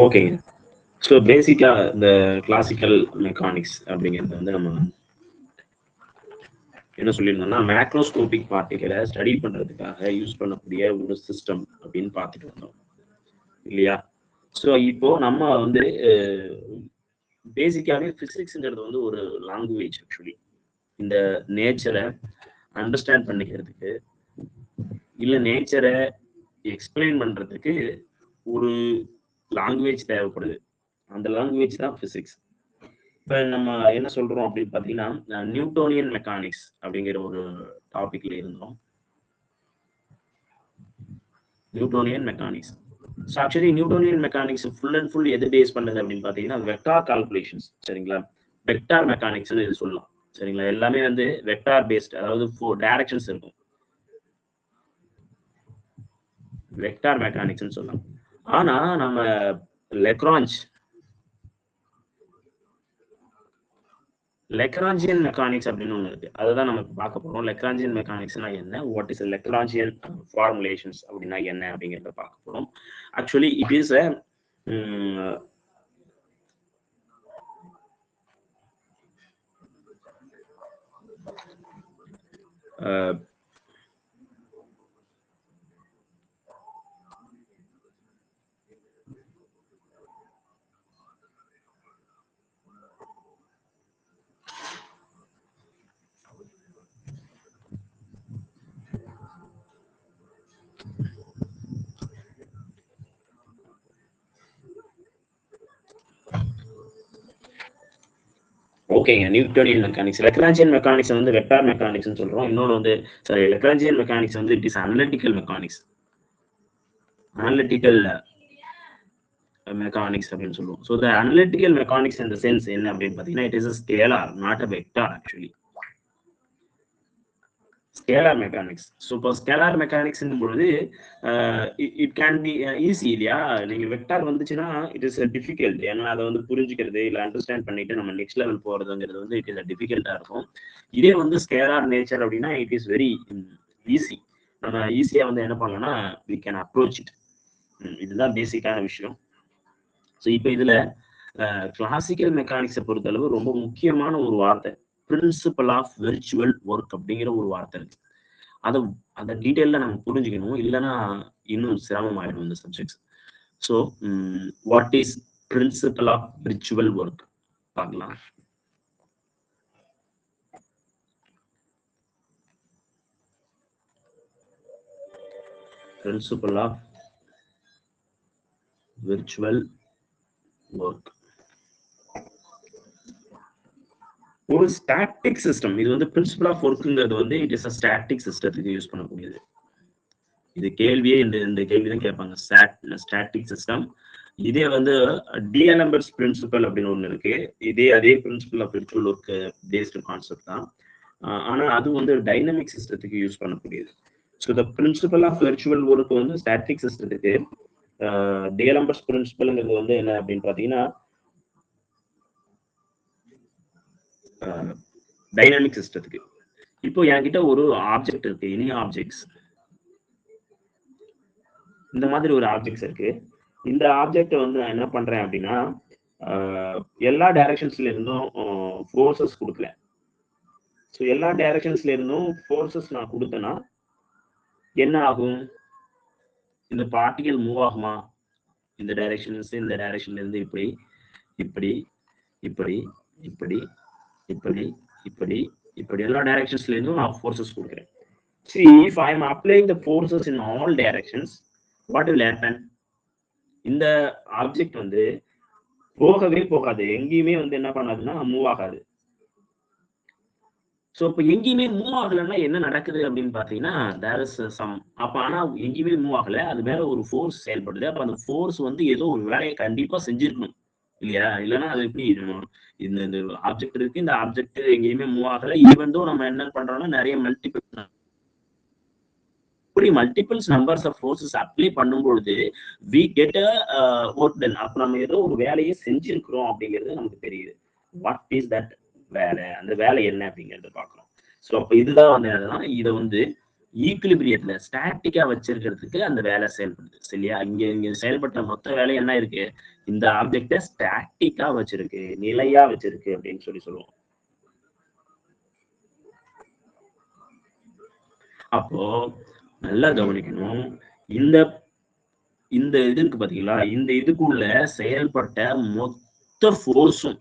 ஓகேங்க. ஸோ பேசிக்கா இந்த கிளாசிக்கல் மெக்கானிக்ஸ் அப்படிங்கிறது வந்து நம்ம என்ன சொல்லியிருந்தோம்னா மேக்ரோஸ்கோபிக் பார்ட்டிகளை ஸ்டடி பண்றதுக்காக யூஸ் பண்ணக்கூடிய ஒரு சிஸ்டம் அப்படின்னு பார்த்துட்டு வந்தோம் இல்லையா? ஸோ இப்போ நம்ம வந்து பேசிக்காவே பிசிக்ஸ்ங்கிறது வந்து ஒரு லாங்குவேஜ். ஆக்சுவலி இந்த நேச்சரை அண்டர்ஸ்டாண்ட் பண்ணிக்கிறதுக்கு இல்ல நேச்சரை எக்ஸ்பிளைன் பண்றதுக்கு ஒரு லாங்குவேஜ் தேவைப்படுது. அந்த லாங்குவேஜ் தான் பிசிக்ஸ். இப்ப நம்ம என்ன சொல்றோம் அப்படின்னு பாத்தீங்கன்னா நியூட்டோனியன் மெக்கானிக்ஸ் அப்படிங்கிற ஒரு டாபிக்ல இருந்தோம். Newtonian mechanics. So actually Newtonian mechanics full and full எது பேஸ் பண்ணது அப்படின்னு பாத்தீங்கன்னா வெக்டார் கால்குலேஷன்ஸ். சரிங்களா? வெக்டார் மெக்கானிக்ஸ் இது சொல்லலாம். சரிங்களா? எல்லாமே வந்து வெக்டார் பேஸ்ட், அதாவது 4 டைரக்ஷன்ஸ் இருக்கும். வெக்டார் மெக்கானிக்ஸ் சொல்லலாம். ஆனா நம்ம லெக்ராஞ்சியன் மெக்கானிக்ஸ் அப்படின்னு ஒண்ணு இருக்கு. அதுதான் நம்ம பார்க்க போறோம். லெக்ராஞ்சியன் மெக்கானிக்ஸ்னா என்ன, வாட் இஸ் லெக்ராஞ்சியன் ஃபார்முலேஷன்ஸ் அப்படின்னா என்ன அப்படிங்கிறத பார்க்க போறோம். ஆக்சுவலி இட் இஸ் ஓகேங்க. நியூட்டோனியன் மெக்கானிக்ஸ், லெக்ராஞ்சியன் மெக்கானிக்ஸ் வந்து வெக்டார் மெக்கானிக்ஸ்னு சொல்றோம். இன்னொன்று வந்து லெக்ராஞ்சியன் மெக்கானிக்ஸ் வந்து it is analytical mechanics. Analytical mechanics அப்படின்னு சொல்லுவோம். ஸோ த அனலிட்டிக்கல் மெக்கானிக்ஸ் இந்த சென்ஸ் என்ன அப்படின்னு பார்த்தீங்கன்னா it is a scalar, not a vector. Actually scalar mechanics. So இப்போ ஸ்கேலார் மெக்கானிக்ஸ்னும் பொழுது இட் கேன் பி ஈஸி இல்லையா? நீங்கள் வெக்டார் வந்துச்சுன்னா இட் இஸ் டிஃபிகல்ட். ஏன்னா அதை வந்து புரிஞ்சுக்கிறது இல்லை அண்டர்ஸ்டாண்ட் பண்ணிட்டு நம்ம நெக்ஸ்ட் லெவல் போகிறதுங்கிறது வந்து இட் இஸ் டிஃபிகல்ட்டாக இருக்கும். இதே வந்து ஸ்கேலார் நேச்சர் அப்படின்னா இட் இஸ் வெரி ஈஸி. நம்ம ஈஸியாக வந்து என்ன பண்ணலாம்னா வி கேன் அப்ரோச் இட். இதுதான் பேசிக்கான விஷயம். ஸோ இப்போ இதில் கிளாசிக்கல் மெக்கானிக்ஸை பொறுத்தளவு ரொம்ப முக்கியமான ஒரு வார்த்தை பிரின்சிபல் ஆஃப் விர்ச்சுவல் ஒர்க் அப்படிங்கிற ஒரு வார்த்தை இருக்கு. அதை அந்த டீட்டெயில நம்ம புரிஞ்சுக்கணும், இல்லைன்னா இன்னும் சிரமமாயிடும் இந்த subjects. So what is principle of virtual work பார்க்கலாம். பிரின்சிபல் ஆஃப் விர்ச்சுவல் ஒர்க் ஒரு ஸ்டாட்டிக் சிஸ்டம். இது வந்து பிரின்சிபல் ஆஃப் ஒர்க்குங்கிறது வந்து இட் இஸ் அ ஸ்டாட்டிக் சிஸ்டத்துக்கு யூஸ் பண்ணக்கூடியது. இது கேள்வியே இந்த கேள்விதான் கேட்பாங்க, ஸ்டாட்டிக் சிஸ்டம். இதே வந்து டிஎல்எம்பர்ஸ் பிரின்சிபல் அப்படின்னு ஒண்ணு இருக்கு. அதே principle of virtual work based concept தான். ஆனா அது வந்து டைனமிக் சிஸ்டத்துக்கு யூஸ் பண்ணக்கூடியது. So the principle of virtual work வந்து ஸ்டாட்டிக் சிஸ்டத்துக்கு, டிஎல்எம்பர்ஸ் பிரின்சிபல்ங்கிறது வந்து என்ன அப்படின்னு பாத்தீங்கன்னா டைனமிக் சிஸ்டத்துக்கு. இப்போ என்கிட்ட ஒரு ஆப்ஜெக்ட் இருக்கு, எனி ஆப்ஜெக்ட்ஸ். இந்த மாதிரி ஒரு ஆப்ஜெக்ட்ஸ் இருக்கு. இந்த ஆப்ஜெக்ட் வந்து நான் என்ன பண்றேன் அப்படின்னா எல்லா டைரக்ஷன்ஸ்ல இருந்தும் ஃபோர்ஸஸ் கொடுக்கல. ஸோ எல்லா டைரக்ஷன்ஸ்ல இருந்தும் ஃபோர்ஸஸ் நான் கொடுத்தேன்னா என்ன ஆகும்? இந்த பார்ட்டிகல் மூவ் ஆகுமா? இந்த டைரக்ஷன்ல இருந்து இப்படி இப்படி இப்படி இப்படி இப்படி இப்படி இப்படி எல்லா டைரக்ஷன்ஸ்ல இருந்தும் நான் ஃபோர்ஸஸ் கொடுக்குறேன். See, if I am applying the forces in all directions, what will happen? இந்த ஆப்ஜெக்ட் வந்து போகவே போகாது, எங்கேயுமே வந்து என்ன பண்ணாதுன்னா மூவ் ஆகாது. ஸோ இப்போ எங்கேயுமே மூவ் ஆகலைன்னா என்ன நடக்குது அப்படின்னு பார்த்தீங்கன்னா தேர் இஸ் சம். அப்போ ஆனால் எங்கேயுமே மூவ் ஆகலை, அது மேலே ஒரு ஃபோர்ஸ் செயல்படுது. அப்போ அந்த ஃபோர்ஸ் வந்து ஏதோ ஒரு வேலையை கண்டிப்பாக செஞ்சிருக்கணும் இல்லையா? இல்லைன்னா அது எப்படி இந்த ஆப்ஜெக்ட் இருக்கு, இந்த ஆப்ஜெக்ட் எங்கேயுமே மூவ் ஆகலை. ஈவன் தோ நம்ம என்ன பண்றோம்னா நிறைய multiples numbers of forces apply பண்ணும்பொழுது வி கெட் ஒர்க் டன். அப்போ நம்ம ஏதோ ஒரு வேலையை செஞ்சிருக்கிறோம் அப்படிங்கிறது நமக்கு தெரியுது. வாட் இஸ் தட் வேலை? அந்த வேலை என்ன அப்படிங்கிறத பார்க்கணும். ஸோ அப்போ இதுதான் வந்து என்னன்னா இதை வந்து ஈக்குலிபிரியத்துல ஸ்டாட்டிக்கா வச்சிருக்கிறதுக்கு அந்த வேலை செயல்படுது. சரியா? இங்க செயல்பட்ட மொத்த வேலை என்ன இருக்கு? இந்த ஆப்ஜெக்ட ஸ்டாட்டிக்கா வச்சிருக்கு, நிலையா வச்சிருக்கு அப்படின்னு சொல்லுவோம். அப்போ நல்லா கவனிக்கணும். இந்த இது இருக்கு பாத்தீங்களா? இந்த இதுக்குள்ள செயல்பட்ட மொத்த ஃபோர்ஸும்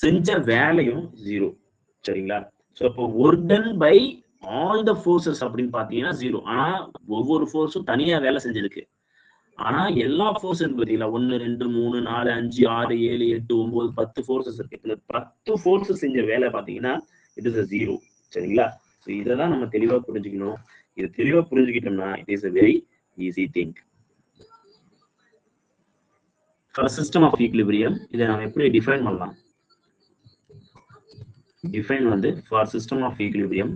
செஞ்ச வேலையும் 0. சரிங்களா? சோ இப்போ work done by all the forces அப்படின்னு பாத்தீங்கன்னா 0. ஆனா ஒவ்வொரு ஃபோர்ஸும் தனியா வேலை செஞ்சிருக்கு. ஆனா எல்லா ஃபோர்ஸ் இருக்கு பாத்தீங்களா? 1 2 3 4 5 6 7 8 9 10 ஃபோர்ஸஸ் இருக்கு. இந்த 10 ஃபோர்ஸ் செஞ்ச வேலை பாத்தீங்கன்னா இட் இஸ் 0. சரிங்களா? சோ இததான் நம்ம தெளிவா புரிஞ்சுக்கணும். இது தெளிவா புரிஞ்சுக்கிட்டோம்னா it is a very easy thing. For a system of equilibrium இதை நம்ம எப்படி டிஃபைன் பண்ணலாம்? Define வந்து for system of equilibrium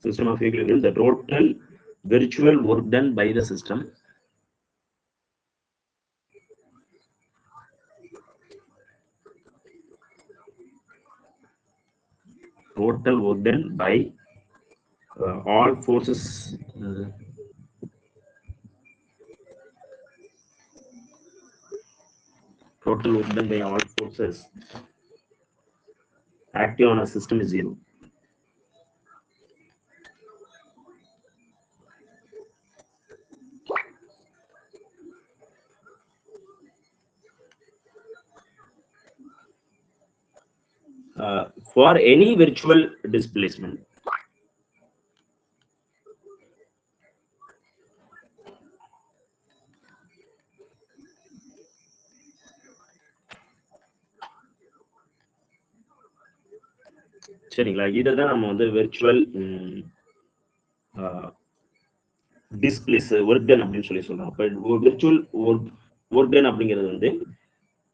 system of equilibrium, the total virtual work done by the system by all forces total work done by all forces active on a system is 0. For any virtual displacement சரிங்களா? இதுதான் நம்ம வந்து virtual displace work done அப்படின்னு சொல்றோம். அப்ப virtual work done அப்படிங்கிறது வந்து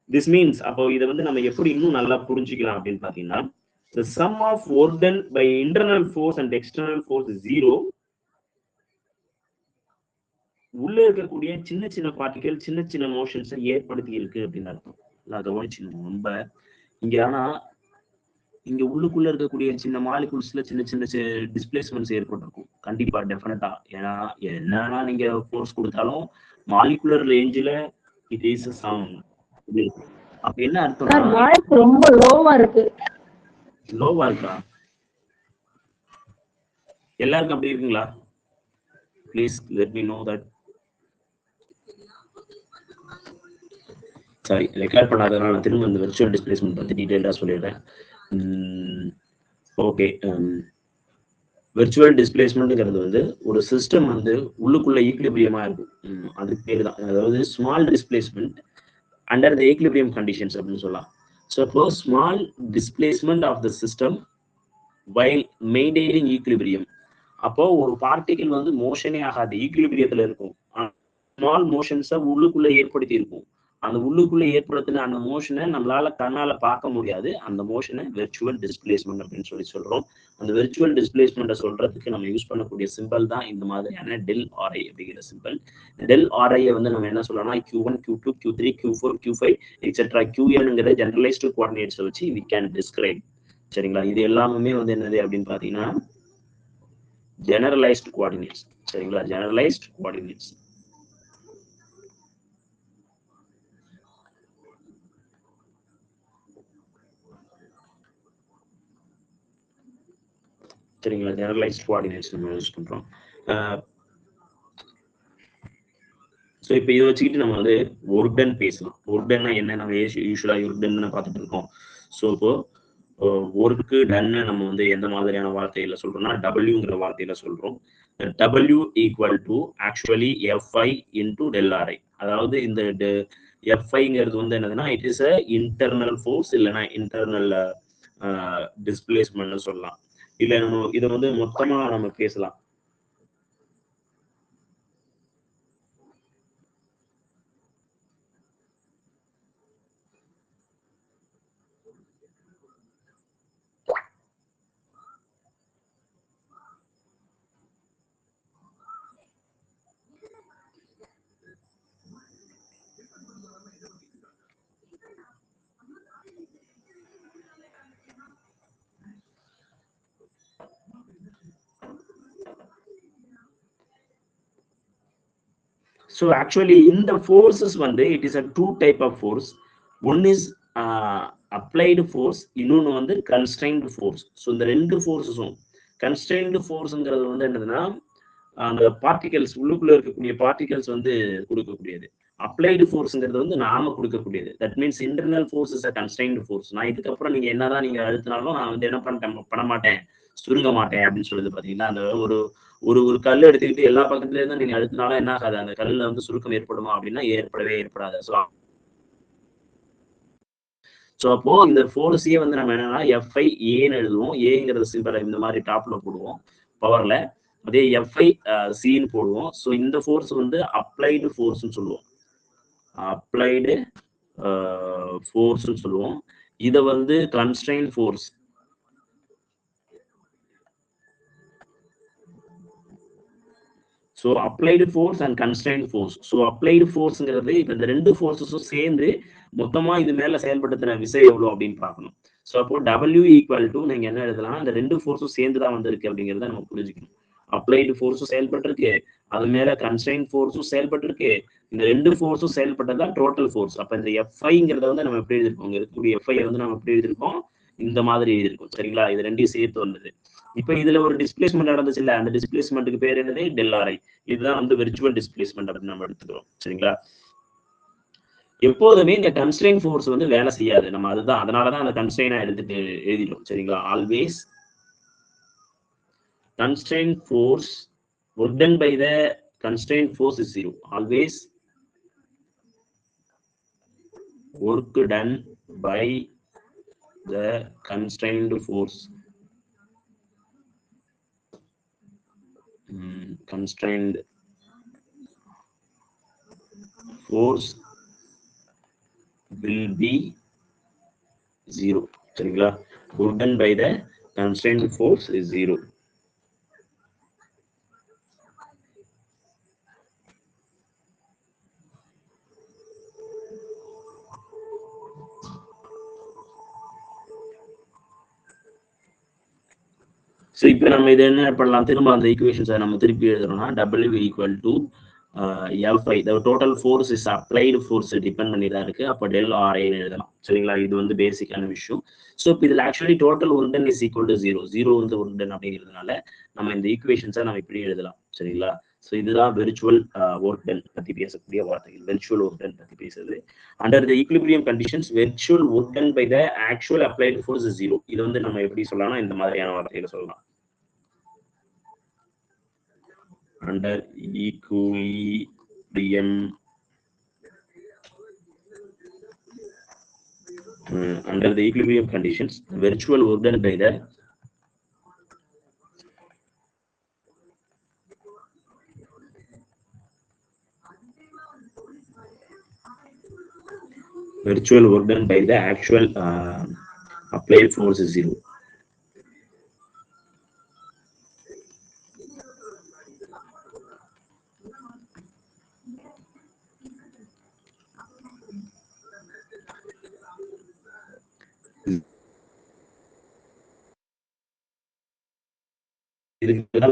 this means அப்போ இதை வந்து நம்ம எப்படி இன்னும் நல்லா புரிஞ்சுக்கலாம் அப்படின்னு பாத்தீங்கன்னா the sum of work done by internal force and external force is 0. உள்ள இருக்கக்கூடிய சின்ன சின்ன பார்ட்டிகல் சின்ன சின்ன மோஷன்ஸ் ஏற்படுத்தி இருக்கு அப்படின்னு அர்த்தம். நான் கவனிச்சுக்கணும் ரொம்ப. இங்க ஆனா இங்க உள்ளுக்குள்ள இருக்கக்கூடிய சின்ன மாலிகுல்ஸ்ல சின்ன சின்ன டிஸ்பிளேஸ்மெண்ட்ஸ் ஏற்பட்டிருக்கும் கண்டிப்பா டெஃபினட்டா. ஏன்னா என்னன்னா நீங்க ஃபோர்ஸ் கொடுத்தாலும் மாலிகுலர் ரேஞ்சில இட் இஸ் சம். அப்ப என்ன அர்த்தம்? வாய்ஸ் ரொம்ப லோவா இருக்கு. லோவா இருக்கா? எல்லாருக்கும் அப்படி இருக்குங்களா? Please let me know that. Sorry, record பண்ணாதனால நான் திரும்ப இந்த விர்ச்சுவல் டிஸ்பிளேஸ்மெண்ட் பத்தி டீடைலா சொல்லிடுறேன். ஓகே, விர்ச்சுவல் டிஸ்பிளேஸ்மெண்ட்ங்கிறது வந்து ஒரு சிஸ்டம் வந்து உள்ளுக்குள்ள ஈக்லிபிரியமா இருக்கும். அதுக்கு பேர் தான், அதாவது small displacement under the equilibrium conditions அப்படின்னு சொல்லலாம். ஸோ இப்போ small displacement of the system while maintaining equilibrium. அப்போ ஒரு பார்ட்டிகிள் வந்து மோஷனே ஆகாது, ஈக்லிபிரியத்துல இருக்கும். ஸ்மால் மோஷன்ஸை உள்ளுக்குள்ள ஏற்படுத்தி இருக்கும். அந்த உள்ளுக்குள்ள ஏற்படுத்தின அந்த மோஷனை நம்மளால கண்ணால பார்க்க முடியாது. அந்த மோஷனை வெர்ச்சுவல் டிஸ்பிளேஸ்மெண்ட் அப்படின்னு சொல்றோம். அந்த வெர்ச்சுவல் டிஸ்பிளேஸ்மெண்ட்டை சொல்றதுக்கு நம்ம யூஸ் பண்ணக்கூடிய சிம்பிள் தான் இந்த மாதிரியான டெல் ஆர்ஐ அப்படிங்கிற சிம்பிள். டெல் ஆர்ஐயை வந்து நம்ம என்ன சொல்லலாம்னா Q1, Q2, Q3, Q4, Q5 etcetera Qnங்கிற generalised கோஆர்டினேட்ஸை வச்சு we can describe. சரிங்களா? இது எல்லாமே வந்து என்னது அப்படின்னு பாத்தீங்கன்னா ஜெனரலைஸ்டு கோஆர்டினேட்ஸ். சரிங்களா? Generalised coordinates. சரிங்களா? ஜெனரலைஸ்ட் கோஆர்டினேட்ஸ் நம்ம யூஸ் பண்றோம். ஸோ இப்போ இதை வச்சுக்கிட்டு நம்ம வந்து ஒர்க் டன் பேசலாம். ஒர்க் டன்னா என்ன, நம்ம யூஸ்வலா ஒர்க் டன் பார்த்துட்டு இருக்கோம். ஸோ இப்போ ஒர்க்கு டன்னு நம்ம வந்து எந்த மாதிரியான வார்த்தையில சொல்றோம்னா டபிள்யூங்கிற வார்த்தையில சொல்றோம். W equal to actually FI into del RI. அதாவது இந்த FIங்கிறது வந்து என்னதுன்னா it is a internal force இல்லைன்னா இன்டர்னல் டிஸ்பிளேஸ்மெண்ட்னு சொல்லலாம். இல்ல நம்ம இதை வந்து மொத்தமா நம்ம பேசலாம். ஸோ ஆக்சுவலி இந்த ஃபோர்ஸஸ் வந்து it is a two type of force. One is applied force, இன்னொன்று வந்து கன்ஸ்ட்ரைன்டு ஃபோர்ஸ். ஸோ இந்த ரெண்டு ஃபோர்ஸஸும் கன்ஸ்ட்ரைன்டு ஃபோர்ஸுங்கிறது வந்து என்னதுன்னா அந்த பார்ட்டிகல்ஸ் உள்ளுக்குள்ள இருக்கக்கூடிய பார்ட்டிகல்ஸ் வந்து கொடுக்கக்கூடியது. அப்ளைடு ஃபோர்ஸ்ங்கிறது வந்து நாம கொடுக்கக்கூடியது. That means internal force is a constrained force. நான் இதுக்கப்புறம் நீங்க என்னதான் நீங்க அழுத்தினாலும் நான் வந்து என்ன பண்ண மாட்டேன், சுருங்க மாட்டேன் அப்படின்னு சொல்லுது பாத்தீங்கன்னா. அந்த ஒரு ஒரு ஒரு கல் எடுத்துக்கிட்டு எல்லா பக்கத்துல இருந்து நீங்க அழுத்தினாலும் என்ன ஆகாது, அந்த கல்லுல வந்து சுருக்கம் ஏற்படுமா அப்படின்னா ஏற்படாது. ஸோ அப்போ இந்த ஃபோர்ஸையே வந்து நம்ம என்னன்னா எஃப்ஐ ஏன்னு எழுதுவோம். ஏங்கிறது சிம்பிளை இந்த மாதிரி டாப்ல போடுவோம் பவர்ல. அதே எஃப்ஐ சின்னு போடுவோம். ஸோ இந்த ஃபோர்ஸ் வந்து அப்ளைடு ஃபோர்ஸ்ன்னு சொல்லுவோம். அப்ளைடு ஃபோர்ஸ்ன்னு சொல்லுவோம். இதை வந்து constraint force. So applied force and constraint force. So applied ஃபோர்ஸ்ங்கிறது இப்போ இந்த ரெண்டு ஃபோர்ஸஸும் சேர்ந்து மொத்தமா இது மேல செயல்படுத்தின விசை எவ்வளவு அப்படின்னு பார்க்கணும். ஸோ அப்போ W = நீங்க என்ன எழுதலாம், இந்த ரெண்டு ஃபோர்ஸும் சேர்ந்து தான் வந்திருக்கு அப்படிங்கிறத நம்ம புரிஞ்சுக்கணும். அப்ளைடு ஃபோர்ஸும் செயல்பட்டிருக்கு, அது மேல கன்ஸ்ட்ரைன் ஃபோர்ஸும் செயல்பட்டிருக்கு. இந்த ரெண்டு ஃபோர்ஸும் செயல்பட்டதான் டோட்டல் ஃபோர்ஸ். அப்ப இந்த எஃப்ஐங்கிறத வந்து நம்ம எப்படி எழுதிருக்கோம், இருக்கக்கூடிய எஃப்ஐ வந்து நம்ம எப்படி எழுதிருக்கோம், இந்த மாதிரி எழுதிருக்கோம். சரிங்களா? இது ரெண்டையும் சேர்த்து வந்தது. இப்ப இதுல ஒரு டிஸ்பிளேஸ்மெண்ட் நடந்துச்சு இல்ல, அந்த டிஸ்பிளேஸ்மெண்ட்டுக்கு பேர் என்னது, ΔRi. இதுதான் வந்து வெர்ச்சுவல் டிஸ்பிளேஸ்மெண்ட் அப்படின்னு நம்ம எடுத்துக்கிறோம். சரிங்களா? எப்போதுமே இந்த கன்ஸ்ட்ரைன் ஃபோர்ஸ் வந்து வேலை செய்யாது. நம்ம அதுதான், அதனாலதான் அந்த கன்ஸ்ட்ரைனா எடுத்துட்டு எழுதிடும். சரிங்களா? Always constraint force work done by the constraint force is 0. Always work done by the constrained force. Constrained force will be 0. சரிங்களா? Work done by the constrained force is 0. So இப்போ நம்ம இதை என்ன பண்ணலாம், திரும்ப அந்த ஈக்குவேஷன்ஸை நம்ம திருப்பி எழுதுறோம்னா W = F(i). Total force is applied force depend பண்ணி தான் இருக்கு. அப்போ ΔRiன்னு எழுதலாம். சரிங்களா? இது வந்து பேசிக்கான விஷயம். ஸோ இப்போ இதில் actually total work done is equal to 0. 0 வந்து ஒர்க் டன் அப்படிங்கிறதுனால நம்ம இந்த ஈக்குவேஷன்ஸை நம்ம இப்படி எழுதலாம். சரிங்களா? ஸோ இதுதான் வெர்ச்சுவல் ஒர்க் டன் பற்றி பேசக்கூடிய வார்த்தைகள். வெர்ச்சுவல் ஒர்க் டன் பற்றி பேசுறது. Under the equilibrium conditions virtual work done by the actual applied force is 0. இது வந்து நம்ம எப்படி சொல்லலாம்னா இந்த மாதிரியான வார்த்தைகளை சொல்லலாம். Under equilibrium under the equilibrium conditions, the virtual work done by the actual applied force is 0.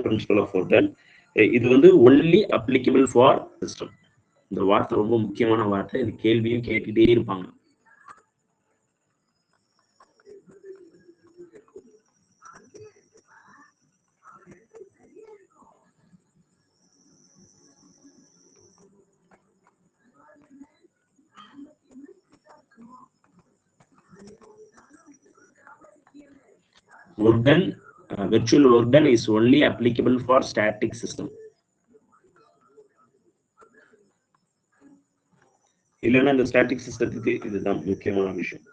Principle of work done. இது வந்து only applicable for system. இந்த வார்த்தை ரொம்ப முக்கியமான வார்த்தை. இது கேள்வியும் கேட்டுட்டே இருப்பாங்க. Work done, virtual work done is only applicable for static system. இல்லைன்னா இந்த ஸ்டாட்டிக் சிஸ்டத்துக்கு இதுதான் முக்கியமான விஷயம்.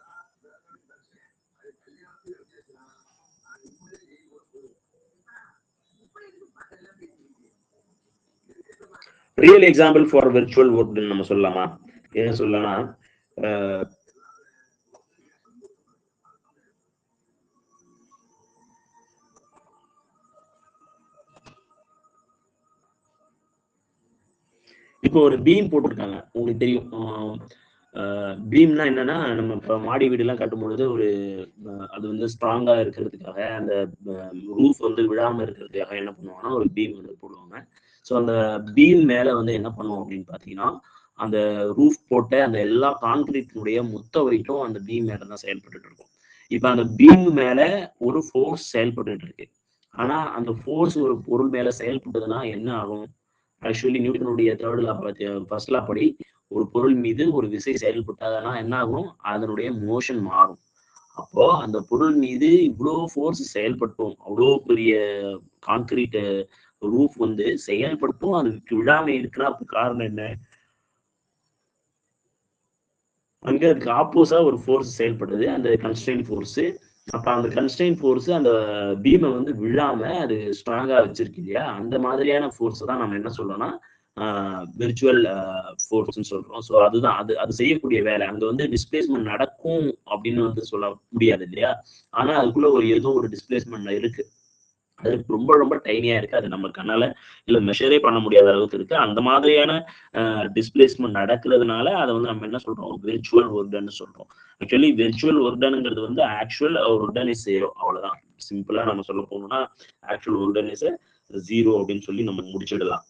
Real example for virtual work done நம்ம சொல்லலாமா? என்ன சொல்லலாம், இப்போ ஒரு பீம் போட்டிருக்காங்க. உங்களுக்கு தெரியும் பீம்னா என்னன்னா, நம்ம இப்போ மாடி வீடு எல்லாம் கட்டும் பொழுது ஒரு அது வந்து ஸ்ட்ராங்கா இருக்கிறதுக்காக, அந்த ரூஃப் வந்து விழாம இருக்கிறதுக்காக என்ன பண்ணுவாங்கன்னா ஒரு பீம் வந்து போடுவாங்க. ஸோ அந்த பீம் மேல வந்து என்ன பண்ணுவோம் அப்படின்னு பாத்தீங்கன்னா, அந்த ரூஃப் போட்ட அந்த எல்லா கான்கிரீட்டினுடைய மொத்த வெயிட்டும் அந்த பீம் மேல தான் செயல்பட்டு இருக்கும். இப்ப அந்த பீம் மேல ஒரு ஃபோர்ஸ் செயல்பட்டு இருக்கு. ஆனா அந்த ஃபோர்ஸ் ஒரு பொருள் மேல செயல்பட்டதுன்னா என்ன ஆகும்? ஆக்சுவலி நியூட்டனுடைய ஃபர்ஸ்ட் லா படி ஒரு பொருள் மீது ஒரு விசை செயல்பட்டாதுன்னா என்ன ஆகும்? அதனுடைய மோஷன் மாறும். அப்போ அந்த பொருள் மீது இவ்வளோ ஃபோர்ஸ் செயல்பட்டும், அவ்வளோ பெரிய கான்கிரீட் ரூஃப் வந்து செயல்பட்டும் அதுக்கு விழாம இருக்குன்னா அப்ப காரணம் என்ன? அங்க அதுக்கு ஆப்போஸா ஒரு ஃபோர்ஸ் செயல்படுது. அந்த கன்ஸ்ட்ரெயின் ஃபோர்ஸ். அப்ப அந்த கன்ஸ்ட்ரெயின் ஃபோர்ஸ் அந்த பீம வந்து விழாம அது ஸ்ட்ராங்கா வச்சிருக்கு இல்லையா? அந்த மாதிரியான ஃபோர்ஸ் தான் நம்ம என்ன சொல்றோம்னா, விர்ச்சுவல் ஃபோர்ஸ்ன்னு சொல்றோம். ஸோ அதுதான் அது அது செய்யக்கூடிய வேலை. அங்க வந்து டிஸ்பிளேஸ்மென்ட் நடக்கும் அப்படின்னு வந்து சொல்ல முடியாது இல்லையா? ஆனா அதுக்குள்ள ஏதோ ஒரு டிஸ்பிளேஸ்மென்ட் இருக்கு. அது ரொம்ப ரொம்ப டைனியா இருக்கு. அது நம்ம கண்ணால இல்ல மெஷரே பண்ண முடியாத அளவுக்கு இருக்கு. அந்த மாதிரியான டிஸ்பிளேஸ்மென்ட் நடக்கிறதுனால அதை வந்து நம்ம என்ன சொல்றோம்? விர்ச்சுவல் ஒர்க்டன்னு சொல்றோம். ஆக்சுவலி விர்ச்சுவல் ஒர்க்டன்ங்கிறது வந்து ஆக்சுவல் ஒர்க்டன் இஸ் 0 அவ்வளவுதான். சிம்பிளா நம்ம சொல்ல போனோம்னா ஆக்சுவல் ஒர்க்டன் இஸ் 0 அப்படின்னு சொல்லி நம்ம முடிச்சிடலாம்.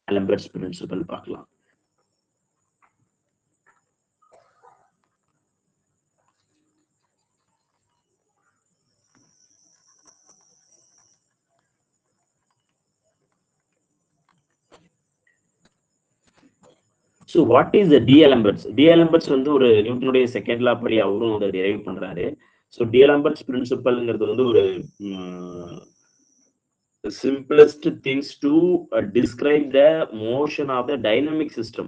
Alembert principle பார்க்கலாம். So what is the D'Alembert's? D'Alembert's வந்து ஒரு நியூட்டனுடைய செகண்ட் லா படி அவரும் அதை டெரைவ் பண்றாரு. ஸோ D'Alembert's பிரின்சிபல்ங்கிறது வந்து ஒரு simplest things to describe the motion of the dynamic system.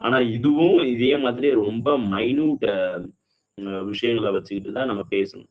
ஆனா இதுவும் இதே மாதிரி ரொம்ப மைன்யூட் விஷயங்களை வச்சுக்கிட்டு தான் நம்ம பேசணும்.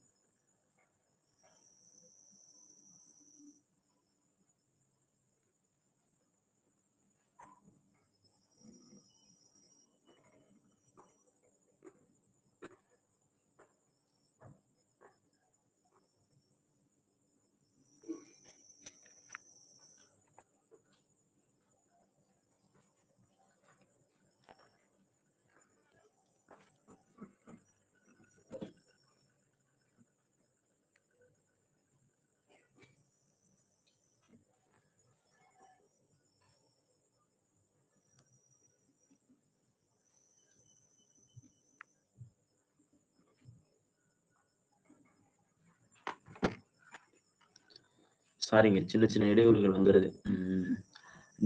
சாரிங்க, சின்ன சின்ன இடைவெளிகள் வந்துருது.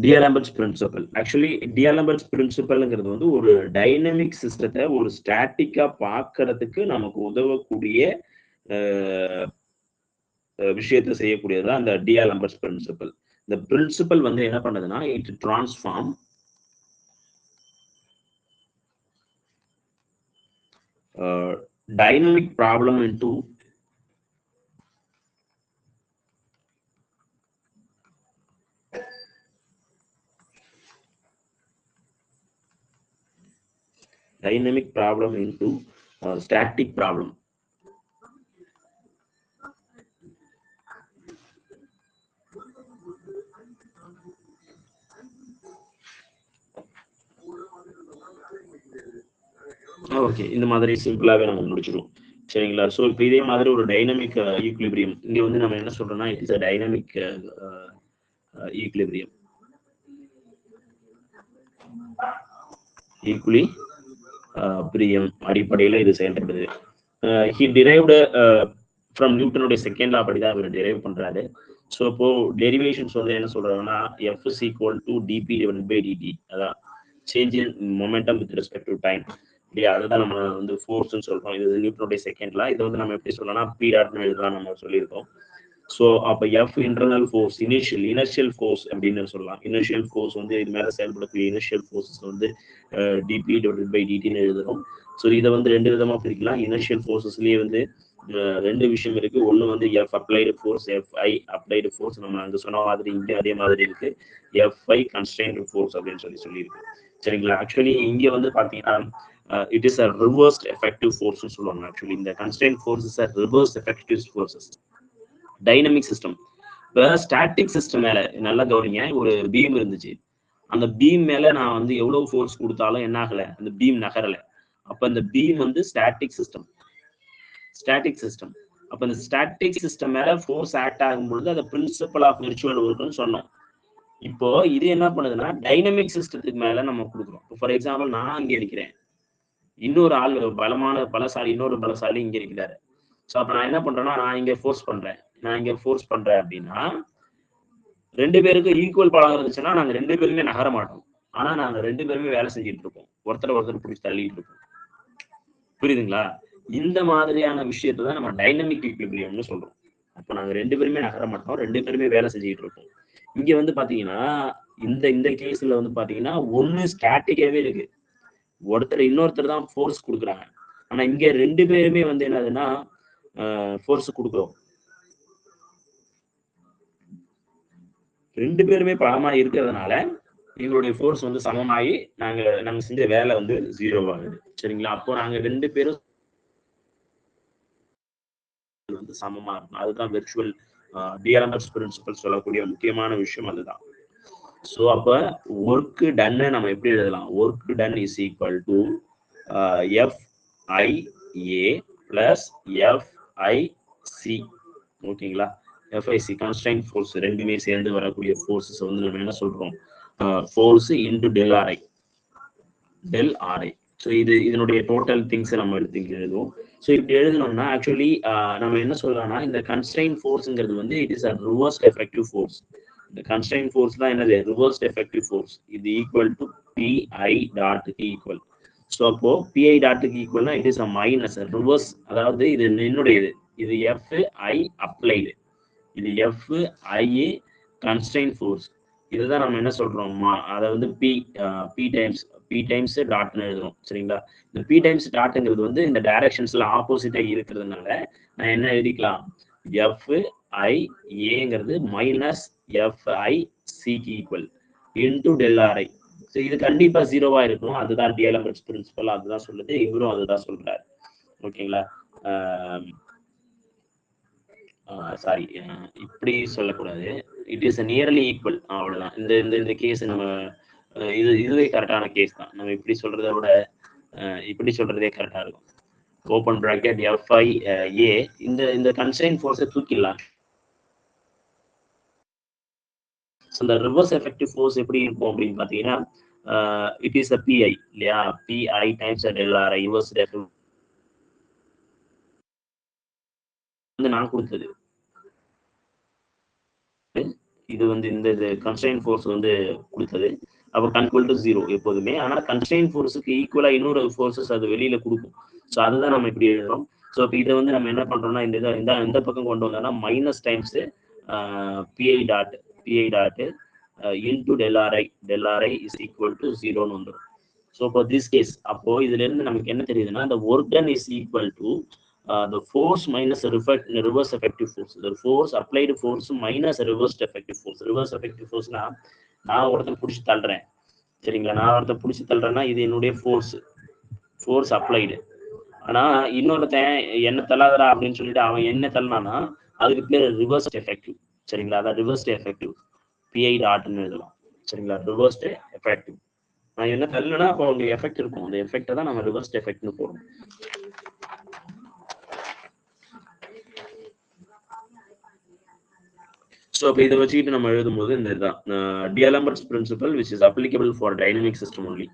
D'Alembert's principal. ஆக்சுவலி D'Alembert's பிரின்சிபல்ங்கிறது வந்து ஒரு டைனமிக் சிஸ்டத்தை ஒரு ஸ்டாட்டிக்கா பார்க்கறதுக்கு நமக்கு உதவக்கூடிய விஷயத்தை செய்யக்கூடியதுதான் அந்த D'Alembert's பிரின்சிபல். இந்த பிரின்சிபல் வந்து என்ன பண்ணுதுன்னா, it transform dynamic problem into dynamic problem into static problem. Okay, இந்த மாதிரி சிம்பிளாவே நம்ம முடிச்சிடுவோம். சரிங்களா? ஸோ இப்போ இதே மாதிரி ஒரு டைனமிக் ஈக்குலிபிரியம் இங்க வந்து நம்ம என்ன சொல்றோம்னா, it is a dynamic equilibrium. Equilibrium அடிப்படையில் இது செயல்படுது. ஹி டிரைவ்டு ஃப்ரம் நியூட்டனுடைய செகண்ட் லா படிதான் அவர் டிரைவ் பண்றாரு. ஸோ இப்போ டெரிவேஷன்ஸ் வந்து என்ன சொல்றாங்கன்னா, F is equal to DP divided by DT, அதான் change in momentum with respect to time இல்லையா? அதுதான் நம்ம வந்து ஃபோர்ஸ்ன்னு சொல்றோம். இது நியூட்டனுடைய செகண்ட் லா. இது வந்து நம்ம எப்படி சொல்லலாம்னா பி டாட்னு எழுதலாம் நம்ம சொல்லியிருக்கோம். ஸோ அப்போ F internal force, initial force அப்படின்னு சொல்லலாம். இனிஷியல் ஃபோர்ஸ் வந்து இது மேலே செயல்படக்கூடிய இனிஷியல் ஃபோர்ஸஸ் வந்து டிபி டிவைடட் பை டிடின்னு எழுதுறோம். ஸோ இதை வந்து ரெண்டு விதமா பிரிக்கலாம். இனிஷியல் ஃபோர்ஸஸ்லேயே வந்து ரெண்டு விஷயம் இருக்கு. ஒன்று வந்து F applied force, FI applied force. நம்ம அங்கே சொன்ன மாதிரி இங்கே அதே மாதிரி இருக்கு, எஃப்ஐ கன்ஸ்ட்ரெயின்ட் ஃபோர்ஸ் அப்படின்னு சொல்லியிருக்கு. சரிங்களா? ஆக்சுவலி இங்கே வந்து பார்த்தீங்கன்னா it is a reversed effective ஃபோர்ஸ்னு சொல்லுவாங்க. ஆக்சுவலி இந்த constraint force is a reversed effective forces. Dynamic system. இப்போ ஸ்டாட்டிக் சிஸ்டம் மேல நல்லா கவனிங்க, ஒரு பீம் இருந்துச்சு. அந்த பீம் மேல நான் வந்து எவ்வளவு ஃபோர்ஸ் கொடுத்தாலும் என்ன ஆகல, அந்த பீம் நகரல. அப்ப இந்த பீம் வந்து ஸ்டாட்டிக் சிஸ்டம். அப்ப இந்த ஸ்டாட்டிக் சிஸ்டம் மேல ஃபோர்ஸ் ஆக்ட் ஆகும்பொழுது அதை பிரின்சிபல் ஆஃப் விர்ச்சுவல் ஒர்க்னு சொன்னோம். இப்போ இது என்ன பண்ணுதுன்னா டைனமிக் சிஸ்டத்துக்கு மேல நம்ம கொடுக்குறோம். ஃபார் எக்ஸாம்பிள் நான் இங்க இருக்கிறேன், இன்னொரு ஆள் பலசாலி இன்னொரு பலசாலி இங்க இருக்கிறாரு. ஸோ அப்ப நான் என்ன பண்றேன்னா நான் இங்க ஃபோர்ஸ் பண்றேன் அப்படின்னா 2 பேருக்கும் ஈக்குவல் பலம் இருந்துச்சுன்னா நாங்க 2 பேருமே நகர மாட்டோம். ஆனா நாங்க 2 பேருமே வேலை செஞ்சுட்டு இருக்கோம், ஒருத்தர் பிடிச்சி தள்ளிட்டு இருக்கோம். புரியுதுங்களா? இந்த மாதிரியான விஷயத்தை தான் நம்ம டைனமிக் ஈக்விலிபிரியம்னு சொல்றோம். அப்ப நாங்க 2 பேருமே நகர மாட்டோம், 2 பேருமே வேலை செஞ்சுட்டு இருக்கோம். இங்க வந்து பாத்தீங்கன்னா இந்த கேஸ்ல வந்து பாத்தீங்கன்னா ஒண்ணு ஸ்டாட்டிக்காவே இருக்கு, ஒருத்தர் இன்னொருத்தர் தான் ஃபோர்ஸ் கொடுக்குறாங்க. ஆனா இங்க 2 பேருமே வந்து என்னதுன்னா ஃபோர்ஸ் கொடுக்குறோம். 2 பேருமே பலமா இருக்கிறதுனால எங்களுடைய ஃபோர்ஸ் வந்து சமமாகி நாங்க செஞ்ச வேலை வந்து 0 ஆகுது. சரிங்களா? அப்போ நாங்க 2 பேரும் வந்து சமமா இருக்கும். அதுதான் விர்ச்சுவல் டிஎல்எம்எஸ் பிரின்சிபல் சொல்லக்கூடிய முக்கியமான விஷயம் அதுதான். ஸோ அப்ப ஒர்க் டன்னு நம்ம எப்படி எழுதலாம்? Work done is equal to FIA plus FIC. ஓகேங்களா? FIC கன்ஸ்ட்ரைன்ட் ஃபோர்ஸ் ரெண்டுமே சேர்ந்து வரக்கூடிய ஃபோர்ஸஸ் வந்து நம்ம என்ன சொல்றோம்? Force into del RI. So இதனுடைய டோட்டல் திங்ஸ் நம்ம எடுத்து எழுதுவோம். ஸோ இப்படி எழுதணும்னா ஆக்சுவலி நம்ம என்ன சொல்லலாம்னா இந்த கன்ஸ்ட்ரைன்ட் ஃபோர்ஸ்ங்கிறது வந்து it is a reverse effective force. இந்த கன்ஸ்ட்ரைன்ட் ஃபோர்ஸ் தான் என்னது? Reverse effective force. இது ஈக்குவல் டு PI டாட்டுக்கு ஈக்குவல். ஸோ அப்போ PI டாட்டுக்கு ஈக்குவல்னா it is a minus reverse. அதாவது இது என்னுடையது, இது FI அப்ளைடு, இது FI கன்ஸ்ட்ரைன்ட் ஃபோர்ஸ். இதுதான் நம்ம என்ன சொல்றோம்? அதை வந்து P டைம்ஸ் டாட்னு எழுதுறோம். சரிங்களா? இந்த P டைம்ஸ் டாட்ங்கிறது வந்து இந்த டைரக்ஷன்ஸ்ல ஆப்போசிட்டா இருக்கிறதுனால நான் என்ன எழுதிக்கலாம்? FIAங்கிறது மைனஸ் FICக்கு equal into del RI. So இது கண்டிப்பா 0வா இருக்கும். அதுதான் டிஎல்எம்எஸ் பிரின்சிபல், அதுதான் சொல்லுது, இவரும் அதுதான் சொல்றாரு. ஓகேங்களா? சாரி, இப்படி சொல்லக்கூடாது. இட் இஸ் நியர்லி ஈக்குவல், அவ்வளவுதான். இந்த கேஸ் நம்ம இதுவே கரெக்டான கேஸ் தான். நம்ம இப்படி சொல்றதை விட இப்படி சொல்றதே கரெக்டா இருக்கும். ஓப்பன் பிராக்கெட் FIA இந்த கன்ஸ்ட்ரைன்ட் ஃபோர்ஸை தூக்கிடலாம். இந்த ரிவர்ஸ் எஃபெக்டிவ் ஃபோர்ஸ் எப்படி இருக்கும் அப்படின்னு பாத்தீங்கன்னா இட் இஸ் a PI இல்லையா? PI times del RI reverse effective வந்து நான் கொடுத்தது. இது வந்து இந்த கன்ஸ்ட்ரைன்ட் ஃபோர்ஸ் வந்து கொடுத்தது. அப்போ ஈக்குவல் டு 0 எப்போதுமே. ஆனா கன்ஸ்ட்ரைன்ட் ஃபோர்ஸுக்கு ஈக்குவலா இன்னொரு ஃபோர்ஸஸ் அது வெளியில கொடுக்கும். ஸோ அதுதான் நம்ம இப்படி எழுதுறோம். ஸோ இப்போ இதை வந்து நம்ம என்ன பண்றோம்னா இந்த பக்கம் கொண்டு வந்தோம்னா minus times PI dot into del RI is equal to 0ன்னு வந்துடும். ஸோ இப்போ திஸ் கேஸ் அப்போ இதுல இருந்து நமக்கு என்ன தெரியுதுன்னா the work done is equal to the force minus reverse effective force. The force applied force minus reverse effective force. Reverse effective force நான் ஒருத்தன் பிடிச்சி தள்ளுறேன். சரிங்களா? நான் ஒருத்தன் பிடிச்சி தள்ளுறேன்னா இது என்னுடைய ஃபோர்ஸ் அப்ளைடு. ஆனா இன்னொருத்தன் என்ன தள்ளாதரா அப்படின்னு சொல்லிட்டு அவன் என்ன தள்ளினானா அதுக்கு பேர் ரிவர்ஸ் எஃபெக்டிவ். சரிங்களா? அதான் ரிவர்ஸ் எஃபெக்டிவ் PI டாட்னு எழுதலாம். சரிங்களா? Reverse effective. நான் என்ன தள்ளுனா அப்போ உங்களுக்கு எஃபெக்ட் இருக்கும். அந்த எஃபெக்டை தான் நம்ம ரிவர்ஸ் எஃபெக்ட்னு போடுறோம். ஸோ அப்போ இதை வச்சுக்கிட்டு நம்ம எழுதும்போது இந்த இதுதான் DLMS principal which is applicable for dynamic system only.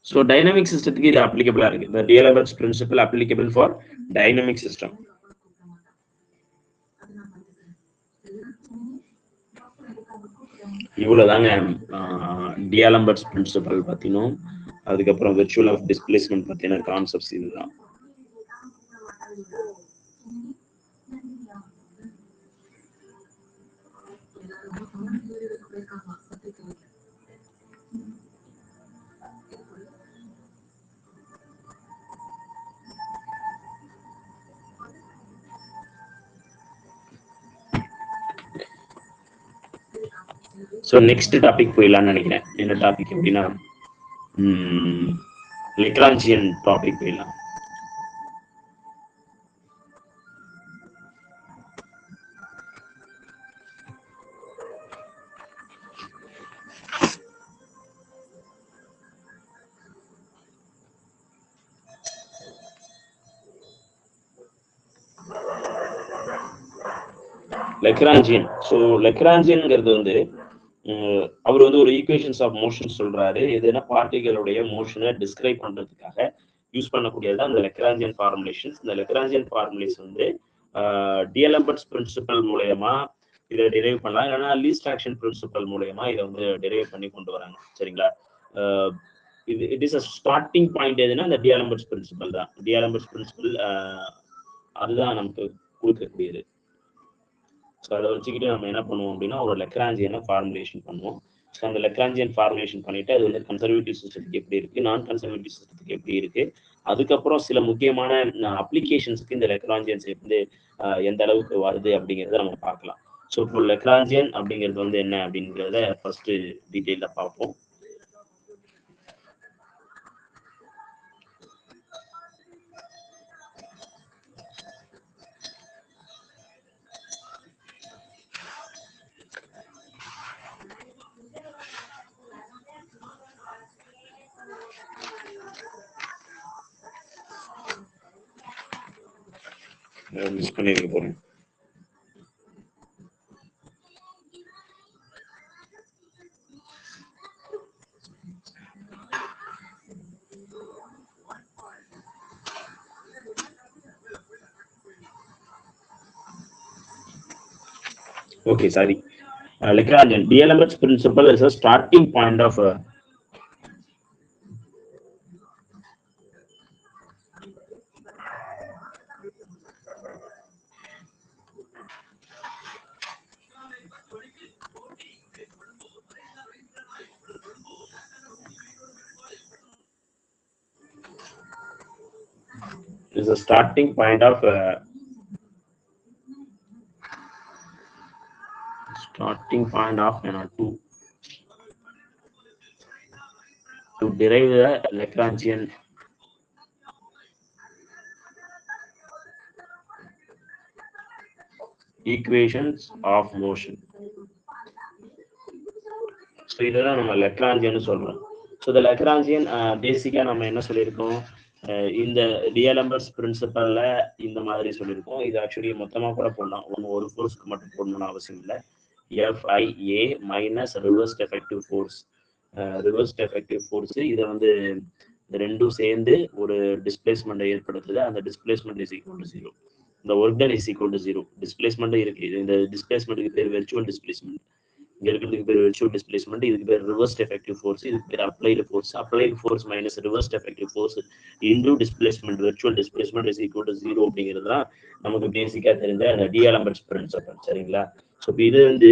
So dynamic system is applicable. The DLMS principle applicable for dynamic system. இவ்வளவுதாங்க டிஎல்எம்எஸ் பிரின்சிபல் பத்தினும் அதுக்கப்புறம் விர்ச்சுவல் ஆஃப் டிஸ்பிளேஸ்மென்ட் பத்தின கான்செப்ட்ஸ் இதுதான். ஸோ நெக்ஸ்ட் டாபிக் போயிடலாம்னு நினைக்கிறேன். என்ன டாபிக் அப்படின்னா Lagrangian topic போயிடலாம். லெக்ராஞ்சியன். ஸோ லெக்ராஞ்சியன்ங்கிறது வந்து அவர் வந்து ஒரு ஈக்குவேஷன்ஸ் ஆஃப் மோஷன் சொல்றாரு. எதுனா பார்ட்டிகளுடைய மோஷனை டிஸ்கிரைப் பண்றதுக்காக யூஸ் பண்ணக்கூடியது அந்த லெக்ராஞ்சியன் ஃபார்முலேஷன்ஸ். இந்த லெக்ராஞ்சியன் ஃபார்முலேஷன் வந்து டிஎலம்பர்ட்ஸ் பிரின்சிபல் மூலயமா இதை டெரைவ் பண்ணலாம், இல்லைன்னா லீஸ்ட் ஆக்ஷன் பிரின்சிபல் மூலயமா இதை வந்து டெரைவ் பண்ணி கொண்டு வராங்க. சரிங்களா? It is a starting point எதுனா இந்த டிஎலம்பர்ட்ஸ் பிரின்சிபல் தான். டிஎலம்பர்ட்ஸ் பிரின்சிபல் அதுதான் நமக்கு கொடுக்கக்கூடியது. ஸோ அதை வச்சுக்கிட்டு நம்ம என்ன பண்ணுவோம் அப்படின்னா ஒரு லெக்ராஞ்சியனை ஃபார்முலேஷன் பண்ணுவோம். ஸோ அந்த லெக்ராஞ்சியன் ஃபார்முலேஷன் பண்ணிட்டு அது வந்து கன்சர்வேட்டிவ் சிஸ்டத்துக்கு எப்படி இருக்கு, நான் கன்சர்வேட்டிவ் சிஸ்டத்துக்கு எப்படி இருக்கு, அதுக்கப்புறம் சில முக்கியமான அப்ளிகேஷன்ஸ்க்கு இந்த லெக்ராஞ்சியன்ஸ் வந்து எந்த அளவுக்கு வருது அப்படிங்கிறத நம்ம பார்க்கலாம். ஸோ இப்போ லெக்ராஞ்சியன் அப்படிங்கிறது வந்து என்ன அப்படிங்கிறத ஃபர்ஸ்ட் டீட்டெயில பார்ப்போம். மிஸ் பண்ணிருக்க போறேன். Okay, sorry. Lagrangian D'Alembert's principle is a starting point of to derive the Lagrangian equations of motion. So இதெல்லாம் நம்ம லெக்ராஞ்சியன் சொல்றோம். ஸோ இந்த லெக்ராஞ்சியன் பேசிக்கா நம்ம என்ன சொல்லியிருக்கோம், இந்த டிஎலம்பர்ட்ஸ் பிரின்சிபல்ல இந்த மாதிரி சொல்லியிருக்கோம். இது ஆக்சுவலி மொத்தமா கூட போடலாம், ஒரு ஃபோர்ஸ்க்கு மட்டும் போடணும்னு அவசியம் இல்லை. FIA minus reversed effective force. Reversed effective force இதை வந்து ரெண்டும் சேர்ந்து ஒரு டிஸ்பிளேஸ்மெண்ட் ஏற்படுத்துது. அந்த டிஸ்பிளேஸ்மெண்ட் இஸ் ஈக்குவல் டு 0. இந்த work done is equal to 0. Displacement இருக்கு. இந்த டிஸ்பிளேஸ்மெண்ட்டுக்கு பேர் வெர்ச்சுவல் டிஸ்பிளேஸ்மெண்ட். இங்க இருக்கிறதுக்கு பேர் வெர்ச்சுவல் டிஸ்பிளேஸ்மெண்ட், இதுக்கு பேர் ரிவர்ஸ்ட் எஃபெக்டிவ் ஃபோர்ஸ், இதுக்கு பேர் applied force. Applied force minus reversed effective force into displacement virtual displacement is equal to 0 அப்படிங்கிறது தான் நமக்கு பேசிக்கா தெரிஞ்ச அந்த டிஎலம்பர்ட்ஸ் பிரின்சிபல். சரிங்களா? ஸோ இது வந்து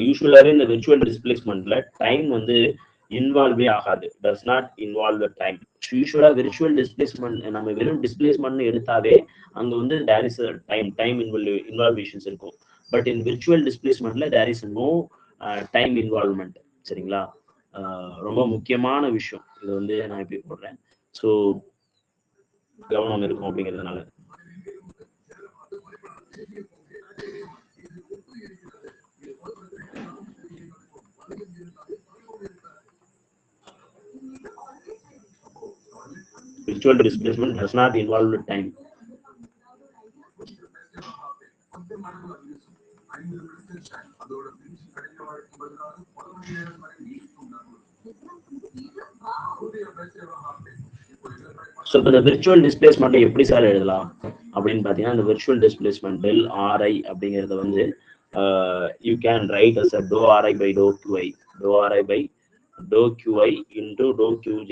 யூஸ்வலாகவே இந்த வெர்ச்சுவல் டிஸ்பிளேஸ்மெண்ட்ல டைம் வந்து இன்வால்வே ஆகாது, டஸ் நாட் இன்வால்வ் டைம். யூஸ்வலாக வெர்ச்சுவல் டிஸ்பிளேஸ்மெண்ட் நம்ம வெறும் டிஸ்பிளேஸ்மெண்ட் எடுத்தாவே அங்கே வந்து தேர் இஸ் டைம் இன்வால்வேஷன்ஸ் இருக்கும். பட் இன் விர்ச்சுவல் டிஸ்பிளேஸ்மெண்ட்ல there is no time involvement. சரிங்களா? ரொம்ப முக்கியமான விஷயம் இது வந்து நான் இப்படி போடுறேன். ஸோ கவனம் இருக்கும் அப்படிங்கிறதுனால. Virtual displacement does not involve time. So the virtual displacement எப்படி சார் எழுதலாம் அப்படின்னு பார்த்தீங்கன்னா, இந்த virtual displacement del Ri அப்படிங்கிறத வந்து you can write as a dou Ri by dou Qi, dou Ri by dou Qi into dou Qj,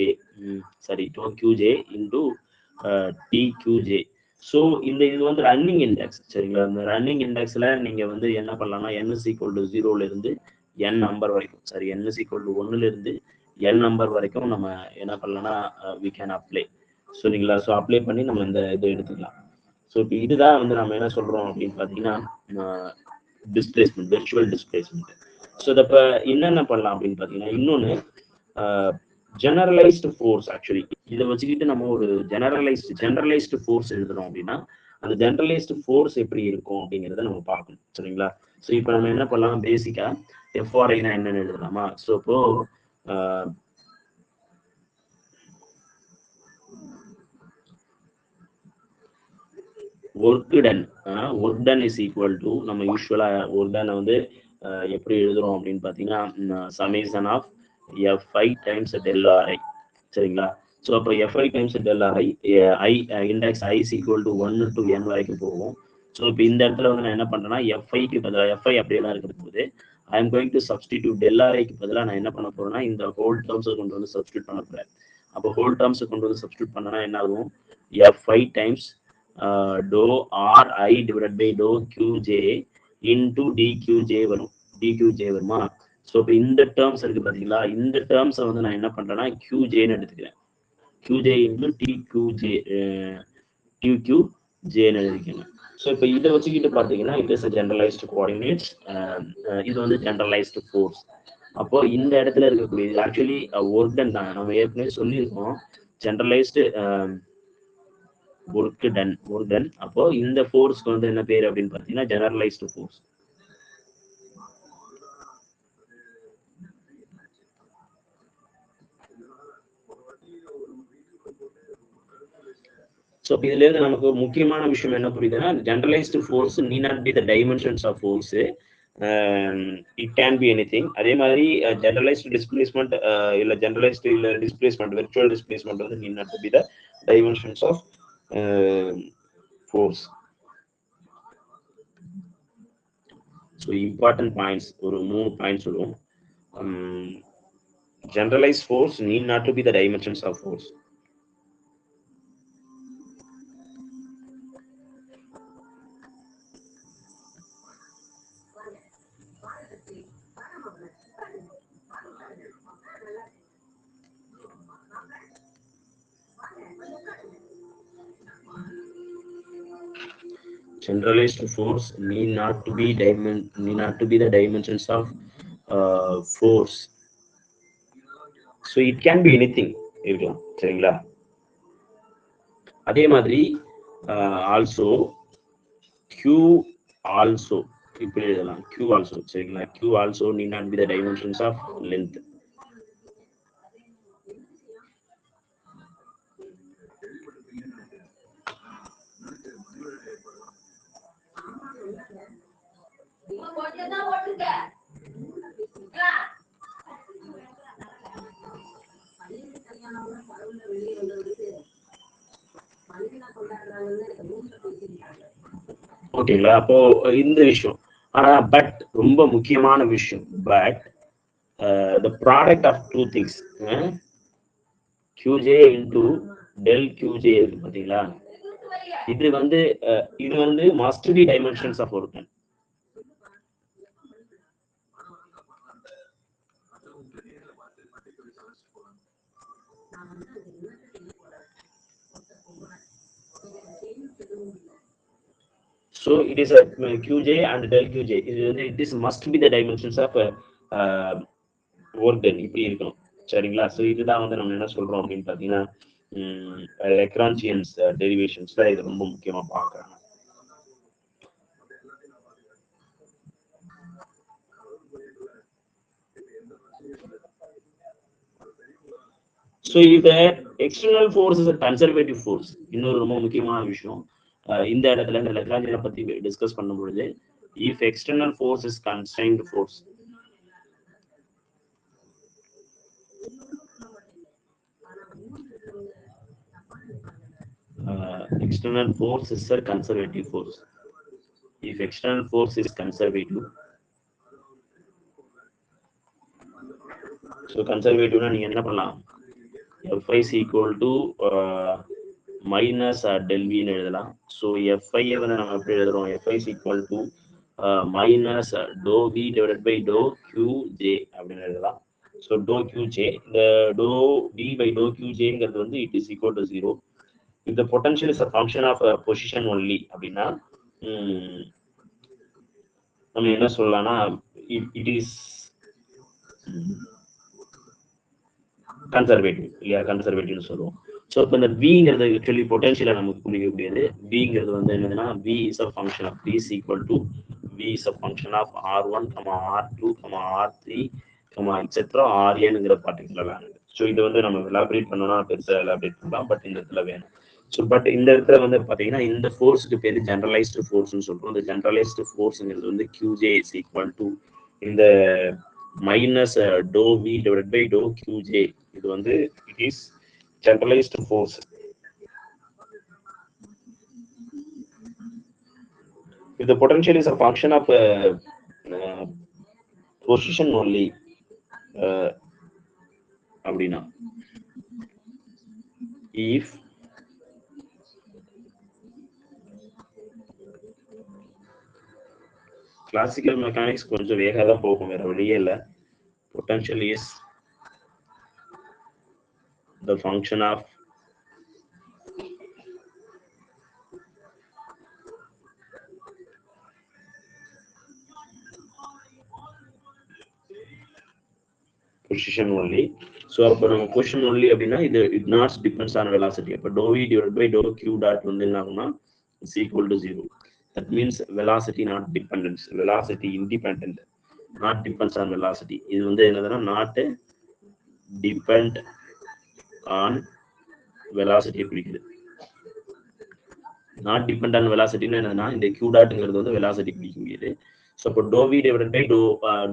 dou Qj into TQj. So இந்த இது வந்து ரன்னிங் இண்டெக்ஸ். சரிங்களா? இந்த ரன்னிங் இண்டெக்ஸ்ல நீங்க வந்து என்ன பண்ணலாம்னா n is equal to 0ல இருந்து n நம்பர் வரைக்கும், சரி n is equal to 1ல இருந்து n நம்பர் வரைக்கும் நம்ம என்ன பண்ணலாம்னா we can apply. சரிங்களா? ஸோ அப்ளை பண்ணி நம்ம இந்த இதை எடுத்துக்கலாம். ஸோ இப்போ இதுதான் வந்து நம்ம என்ன சொல்றோம் அப்படின்னு பார்த்தீங்கன்னா, டிஸ்பிளேஸ்மெண்ட், விர்ச்சுவல் டிஸ்பிளேஸ்மெண்ட். ஸோ இப்போ என்னென்ன பண்ணலாம் அப்படின்னு பார்த்தீங்கன்னா, இன்னொன்று ஜெனரலைஸ்டு ஃபோர்ஸ். ஆக்சுவலி இதை வச்சுக்கிட்டு நம்ம ஒரு ஜெனரலைஸ்டு ஃபோர்ஸ் எழுதுறோம் அப்படின்னா, அந்த ஜெனரலைஸ்டு ஃபோர்ஸ் எப்படி இருக்கும் அப்படிங்கிறத நம்ம பார்க்கணும். சரிங்களா? ஸோ இப்போ நம்ம என்ன பண்ணலாம், பேசிக்கா எஃப்ஆர்ஐனா என்னன்னு எழுதலாமா? ஸோ இப்போ work done is equal to, நம்ம யூஸ்வலா ஒர்க் டனை வந்து எப்படி எழுதுறோம் அப்படின்னு பார்த்தீங்கன்னா, summation of F I times del R I. சரிங்களா? ஸோ அப்போ F I times del R I, I index I is equal to 1 to n வரைக்கும் போகும். ஸோ இப்போ இந்த இடத்துல வந்து நான் என்ன பண்ணுறேன்னா, எஃப்ஐக்கு பதிலாக, எஃப்ஐ அப்படியே தான் இருக்கிற போது I am going to substitute டெல்ஆர்ஐக்கு பதிலாக நான் என்ன பண்ண போறேன்னா, இந்த ஹோல் டேர்ம்ஸை கொண்டு வந்து சப்ஸ்டியூட் பண்ண போறேன். அப்போ ஹோல் டேர்ம்ஸை கொண்டு வந்து சப்ஸ்டியூட் பண்ணனா என்ன ஆகும், FI times dou ri divided by dou qj into dqj வரும். dqj வருமா? ஸோ இப்போ இந்த டேர்ம்ஸ் இருக்கு பார்த்தீங்களா, இந்த டேர்ம்ஸை வந்து நான் என்ன பண்றேன்னா qjன்னு எடுத்துக்கிறேன். qj into tqj tqjன்னு எழுதிக்கணும். ஸோ இப்போ இதை வச்சுக்கிட்டு பார்த்தீங்கன்னா, இட் இஸ் ஜெனரலைஸ்டு கோஆர்டினேட்ஸ், இது வந்து ஜெனரலைஸ்டு ஃபோர்ஸ். அப்போ இந்த இடத்துல இருக்கக்கூடிய ஆக்சுவலி ஒர்க் டன் தான், நம்ம ஏற்கனவே சொல்லியிருக்கோம் ஜெனரலைஸ்டு ஒர்க் டன். அப்போ இந்த ஃபோர்ஸ்க்கு வந்து என்ன பேர் அப்படின்னு பார்த்தீங்கன்னா, ஜெனரலைஸ்டு ஃபோர்ஸ். ஸோ இதுல இருந்து நமக்கு முக்கியமான விஷயம் என்ன புரியுதுன்னா, generalized force need not be the dimensions of force, it can be anything. அதே மாதிரி ஜெனரலைஸ்டு டிஸ்பிளேஸ்மெண்ட் இல்ல ஜெனரலைஸ்டு இல்ல டிஸ்பிளேஸ்மெண்ட், விர்ச்சுவல் டிஸ்பிளேஸ்மெண்ட் வந்து need not to be the dimensions of force. So important points, ஒரு 3 பாயிண்ட்ஸ் சொல்லுவோம். Generalized force need not to be the dimensions of force. Generalized force need not to be the dimensions of force. So it can be anything. சரிங்களா? அதே மாதிரி also q also இப்படி எழுதலாம், q also. சரிங்களா? q also need not be the dimensions of length. ஓகேங்களா? அப்போ இந்த விஷயம், ஆனா பட் ரொம்ப முக்கியமான விஷயம், but the product of two things, qj into del qj இருக்கு பாத்தீங்களா, இது வந்து must be dimensions of work done. So it is a qj and del qj, this must be the dimensions of work done. இப்படி இருக்கும். சரிங்களா? So இதுதான் வந்து நம்ம என்ன சொல்றோம் அப்படின்னு பார்த்தீங்கன்னா, லெக்ரான்ஜியன்ஸ் டெரிவேஷன்ஸ்ல இது ரொம்ப முக்கியமா பார்க்கறாங்க. ஸோ இந்த external force is conservative force. இன்னொரு ரொம்ப முக்கியமான விஷயம், இந்த இடத்துல இந்த லெக்ரான்ஜியனை பத்தி டிஸ்கஸ் பண்ணும்பொழுது, if external force is constraint force, external force is a conservative force. If external force is conservative, so conservative na நீங்க என்ன பண்ணலாம், Fi is equal to minus del v ன்னு எழுதலாம். So Fi வந்து நம்ம எப்படி எழுதுறோம், Fi is equal to minus dou v divided by dou qj அப்படின்னு எழுதலாம். So dou qj, the dou v by dou qjங்கிறது வந்து it is equal to 0. If the potential is a function of position only அப்படின்னா, நம்ம என்ன சொல்லலாம்னா it is conservative இல்லையா, கன்சர்வேட்டிவ்னு சொல்லுவோம். So இப்போ இந்த விங்கிறது ஆக்சுவலி பொட்டன்ஷியலை நமக்கு புரியாது. விங்கிறது வந்து என்னதுன்னா V is a function of V is equal to V is a function of R1, R2, R3, etcetera Rnங்கிற பார்ட்டிகுலர் வேல்யூ. ஸோ இது வந்து நம்ம எலாபரேட் பண்ணோம்னா பெருசாக எலாபரேட் பண்ணலாம், பட் இந்த இடத்துல வேணும். ஸோ பட் இந்த இடத்துல வந்து பார்த்தீங்கன்னா இந்த ஃபோர்ஸுக்கு பேர் ஜென்ரலைஸ்டு ஃபோர்ஸ்னு சொல்றோம். இந்த ஜென்ரலைஸ்டு ஃபோர்ஸுங்கிறது வந்து QJ இஸ் ஈக்குவல் டு இந்த minus doe V divide by doe QJ. இது வந்து it is generalized force. If the potential is a function of position only, அப்படின்னா if classical mechanics கொஞ்சம் வேகமா தான் போகும், வேற வழியே இல்லை. Potential is the function of position only. So அப்போ நம்ம position only அப்படின்னா இது it not depends on velocity. அப்போ dou v divided by dou q dot வந்து என்ன ஆகும்னா is equal to 0. That means velocity not dependent, velocity independent, not depends on velocity. இது வந்து என்னதுன்னா not depend on velocity குறிக்குது. not depend on velocity என்னதுன்னா இந்த q dotங்கிறது வந்து velocity குறிக்குது. So இப்போ dou v divided by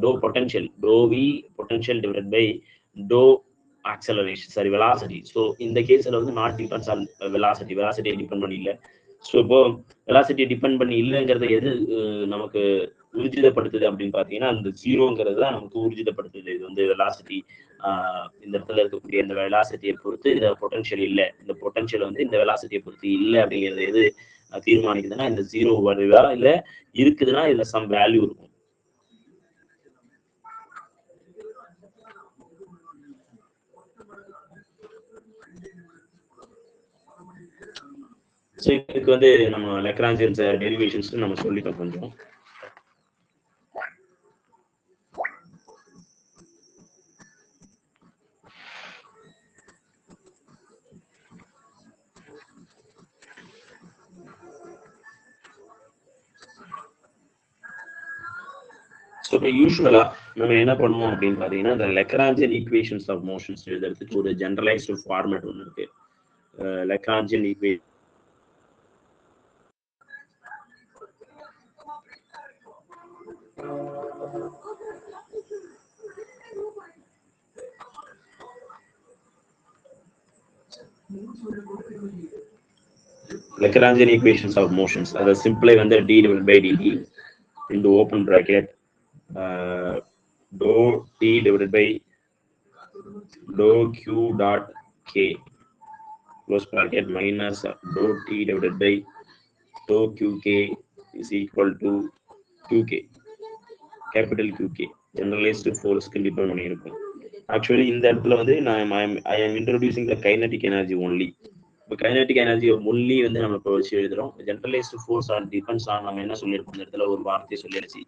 dou potential, dou v potential divided by dou acceleration, sorry velocity. So இந்த கேஸ்ல வந்து not depends on velocity, velocity depend பண்ணி இல்லை. ஸோ இப்போ வெலாசிட்டி டிபெண்ட் பண்ணி இல்லைங்கிறத எது நமக்கு ஊர்ஜிதப்படுத்துது அப்படின்னு பார்த்தீங்கன்னா அந்த ஜீரோங்கிறது தான் நமக்கு ஊர்ஜிதப்படுத்துது. இது வந்து வெலாசிட்டி இந்த இடத்துல இருக்கக்கூடிய இந்த வெலாசிட்டியை பொறுத்து இந்த பொட்டன்ஷியல் இல்லை, இந்த பொட்டன்ஷியல் வந்து இந்த வெலாசிட்டியை பொறுத்து இல்லை அப்படிங்கிறது எது தீர்மானிக்குதுன்னா இந்த ஜீரோ வருதா இல்லை இருக்குதுன்னா இதுல சம் வேல்யூ இருக்கும். ஸோ இதுக்கு வந்து நம்ம லெக்ராஞ்சியன்ஸ் டெரிவேஷன்ஸ் நம்ம சொல்லிட்டோம் கொஞ்சம். ஸோ இப்போ யூஸ்வலா நம்ம என்ன பண்ணுவோம் அப்படின்னு பார்த்தீங்கன்னா இந்த லெக்ராஞ்சியன் ஈக்குவேஷன்ஸ் ஆஃப் மோஷன்ஸ் எழுதுறதுக்கு ஒரு ஜெனரலைஸ்டு ஃபார்மேட் ஒன்று இருக்கு. Lagrangian equation Lagrangian equations of motions. That is simply when the d divided by dt into open bracket dou t divided by dou q dot k close bracket minus dou t divided by dou qk is equal to qk, capital qk. Generalized force can depend on it. Actually in that I am introducing the kinetic energy only. இப்போ kinetic energy only வந்து நம்ம இப்போ வச்சு எழுதுறோம். Generalised fours are depends on நம்ம என்ன சொல்லியிருக்கோம் இந்த இடத்துல ஒரு வார்த்தையை சொல்லிடுச்சு,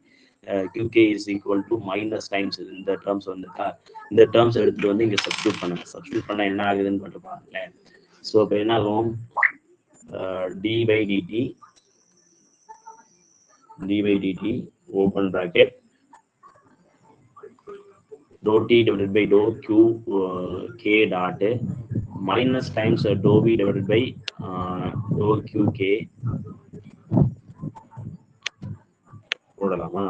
QK is equal to minus times இந்த டேர்ம்ஸ் வந்துட்டா இந்த டேர்ம்ஸ் எடுத்துட்டு வந்து இங்கே சப்ஸ்டியூட் பண்ணுங்க. சப்ஸ்டியூட் பண்ணா என்ன ஆகுதுன்னு மட்டும் பாருங்களேன். ஸோ இப்போ என்ன ஆகும், d by dt open bracket dou t divided by dou q k dot minus times dou v divided by dou q k போடலாமா?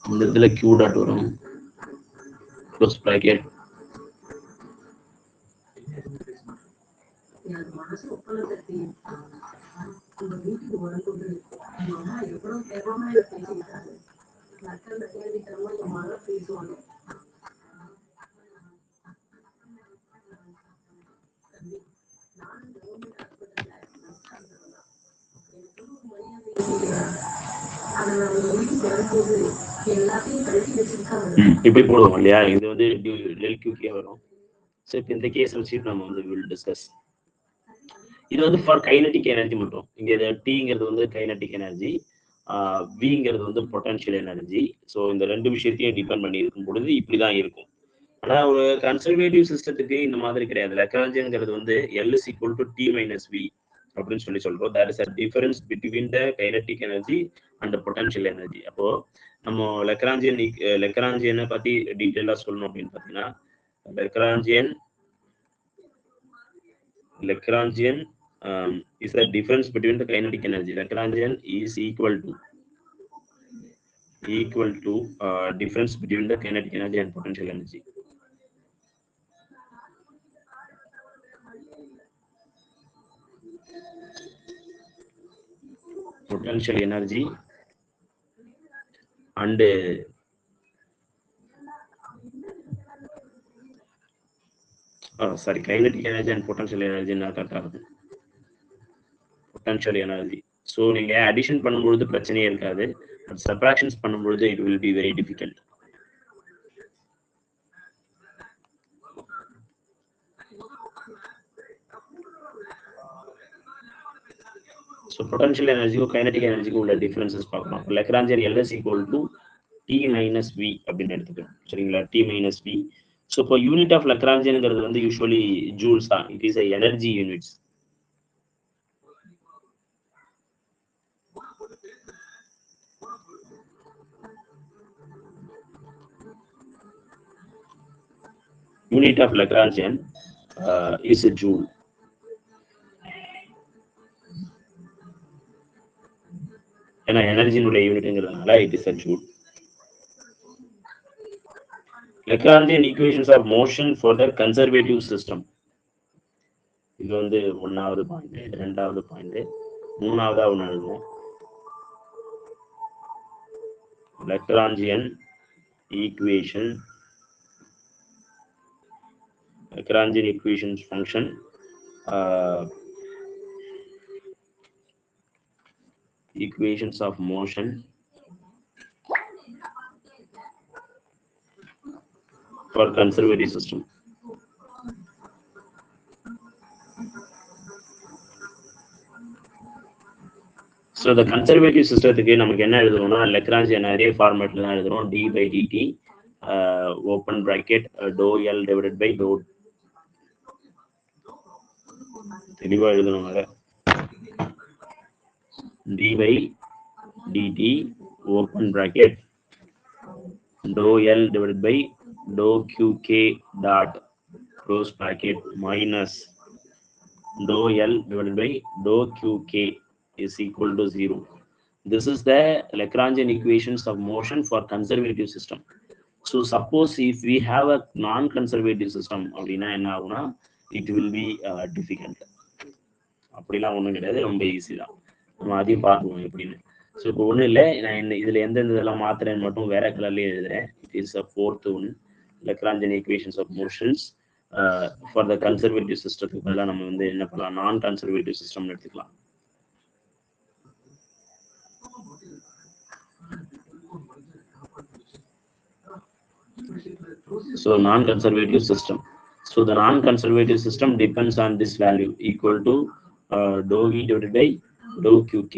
இந்த இடத்துல q டாட் வரும் க்ளோஸ் பிராக்கெட் இப்படி போடுவோம் இல்லையா? இது வந்து டெல் கியூகே வரும். ஸோ இப்போ இந்த கேஸ் வச்சு நம்ம வந்து வில் டிஸ்கஸ். இது வந்து ஃபார் கைனடிக் எனர்ஜி மட்டும். இங்க டீங்கிறது வந்து கைனடிக் எனர்ஜி, விங்கிறது வந்து பொட்டன்ஷியல் எனர்ஜி. ஸோ இந்த ரெண்டு விஷயத்தையும் டிபெண்ட் பண்ணி இருக்கும் பொழுது இப்படிதான் இருக்கும். ஆனா ஒரு கன்சர்வேட்டிவ் சிஸ்டத்துக்கு இந்த மாதிரி கிடையாது. லெக்ராஞ்சியன்கிறது வந்து L is equal to T minus V அப்படின்னு சொல்லி சொல்றோம். There is a difference between the kinetic energy and the potential energy. அப்போ நம்ம லெக்ராஞ்சியனை பத்தி டீட்டெயிலா சொல்லணும் அப்படின்னு பாத்தீங்கன்னா, Lagrangian is the difference between the kinetic energy. Lagrangian is equal to difference between the kinetic energy and potential energy. Potential energy and kinetic energy and potential energy potential energy. So நீங்க addition பண்ணும்போது பிரச்சனையே இருக்காது, but subtractions பண்ணும்போது it will be very difficult. So potential energy or kinetic energy உள்ள differences பார்க்கலாம். Lagrangian L is equal to T minus V அப்படின்னு எடுத்துக்கிறோம். சரிங்களா? T minus V. So இப்போ யூனிட் ஆஃப் லெக்ராஞ்சியன்ங்கிறது வந்து யூஸ்வலி ஜூல்ஸ் தான். It is energy units. Unit of Lagrangian is a joule. ஏன்னா எனர்ஜினுடைய யூனிட்ங்கிறதுனால it is a joule. Lagrangian equations of motion for the conservative system. இது வந்து ஒன்னாவது பாயிண்ட், ரெண்டாவது point, மூணாவதா ஒன்று எழுதுவோம். Lagrangian equations function equations of motion for conservative system. So the conservative systemத்துக்கு நமக்கு என்ன எழுதணும்னா Lagrangian அரே ஃபார்மேட்ல தான் எழுதுறோம். d by dt open bracket dou L divided by dou, தெளிவா எழுதணும். d by dt open bracket dou L divided by dou qk dot close bracket minus dou L divided by dou qk is equal to 0. This is the Lagrangian equations of motion for conservative system. So suppose if we have a non-conservative system, it will be difficult. அப்படிலாம் ஒன்றும் கிடையாது, ரொம்ப easy தான். நம்ம அதையும் பார்த்துவோம் எப்படின்னு. So இப்போ ஒன்றும் இல்லை, நான் இதில் எந்தெந்த இதெல்லாம் மாத்திரேன்னு மட்டும் வேற கலர்லேயே எழுதுறேன். It is a fourth one, Lagrangian equations of motions for the conservative systemத்துக்கு பதிலாக நம்ம வந்து என்ன பண்ணலாம், நான் கன்சர்வேட்டிவ் சிஸ்டம்னு எடுத்துக்கலாம். So non-conservative system. So the non-conservative system depends on this value equal to dou V divided by dou qk.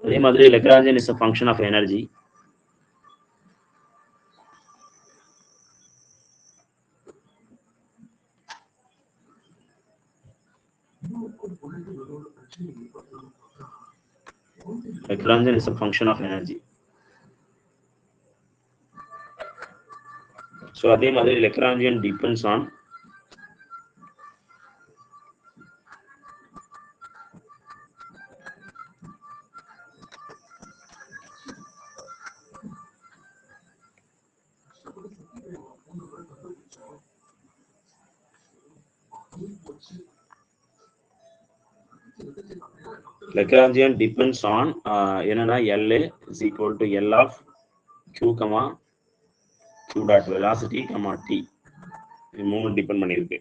அதே மாதிரி Lagrangian is a function of energy. Lagrangian is a function of energy. So அதே மாதிரி Lagrangian depends on Lagrangian depends on என்னன்னா L is equal to L of Q, Q dot velocity, T. இது மூணு depend பண்ணிருக்கு.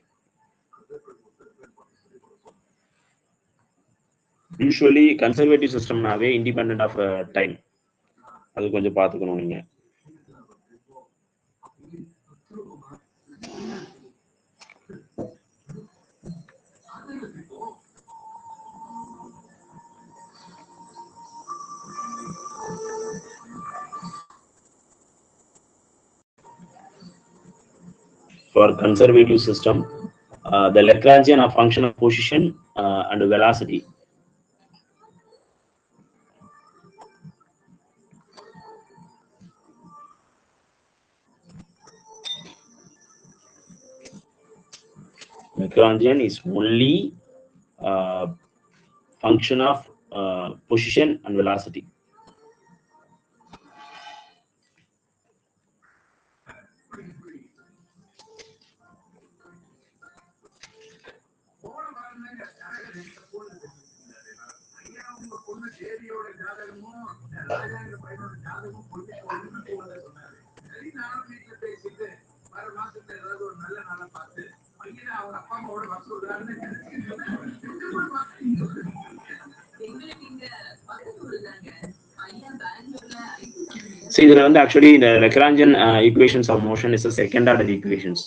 Usually conservative சிஸ்டம்னாவே independent of time. அது கொஞ்சம் பார்த்துக்கணும் நீங்க. For conservative system, the Lagrangian are function of position and velocity. Lagrangian is only function of position and velocity. See, இதுல வந்து actually the Lagrangian equations of motion is a second order equations.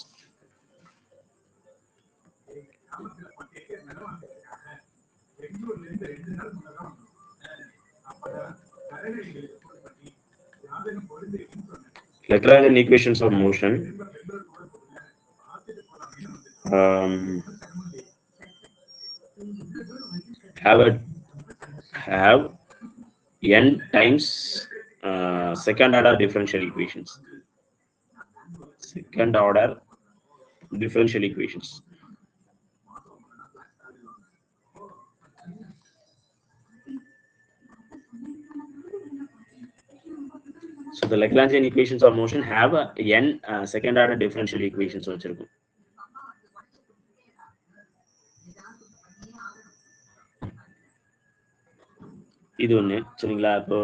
Lagrangian equations of motion have n times second order differential equations. Second order differential equations. So the Lagrangian equations of motion have n second order differential equations வச்சிருக்கும். இது ஒண்ணு சரிங்களா. இப்போ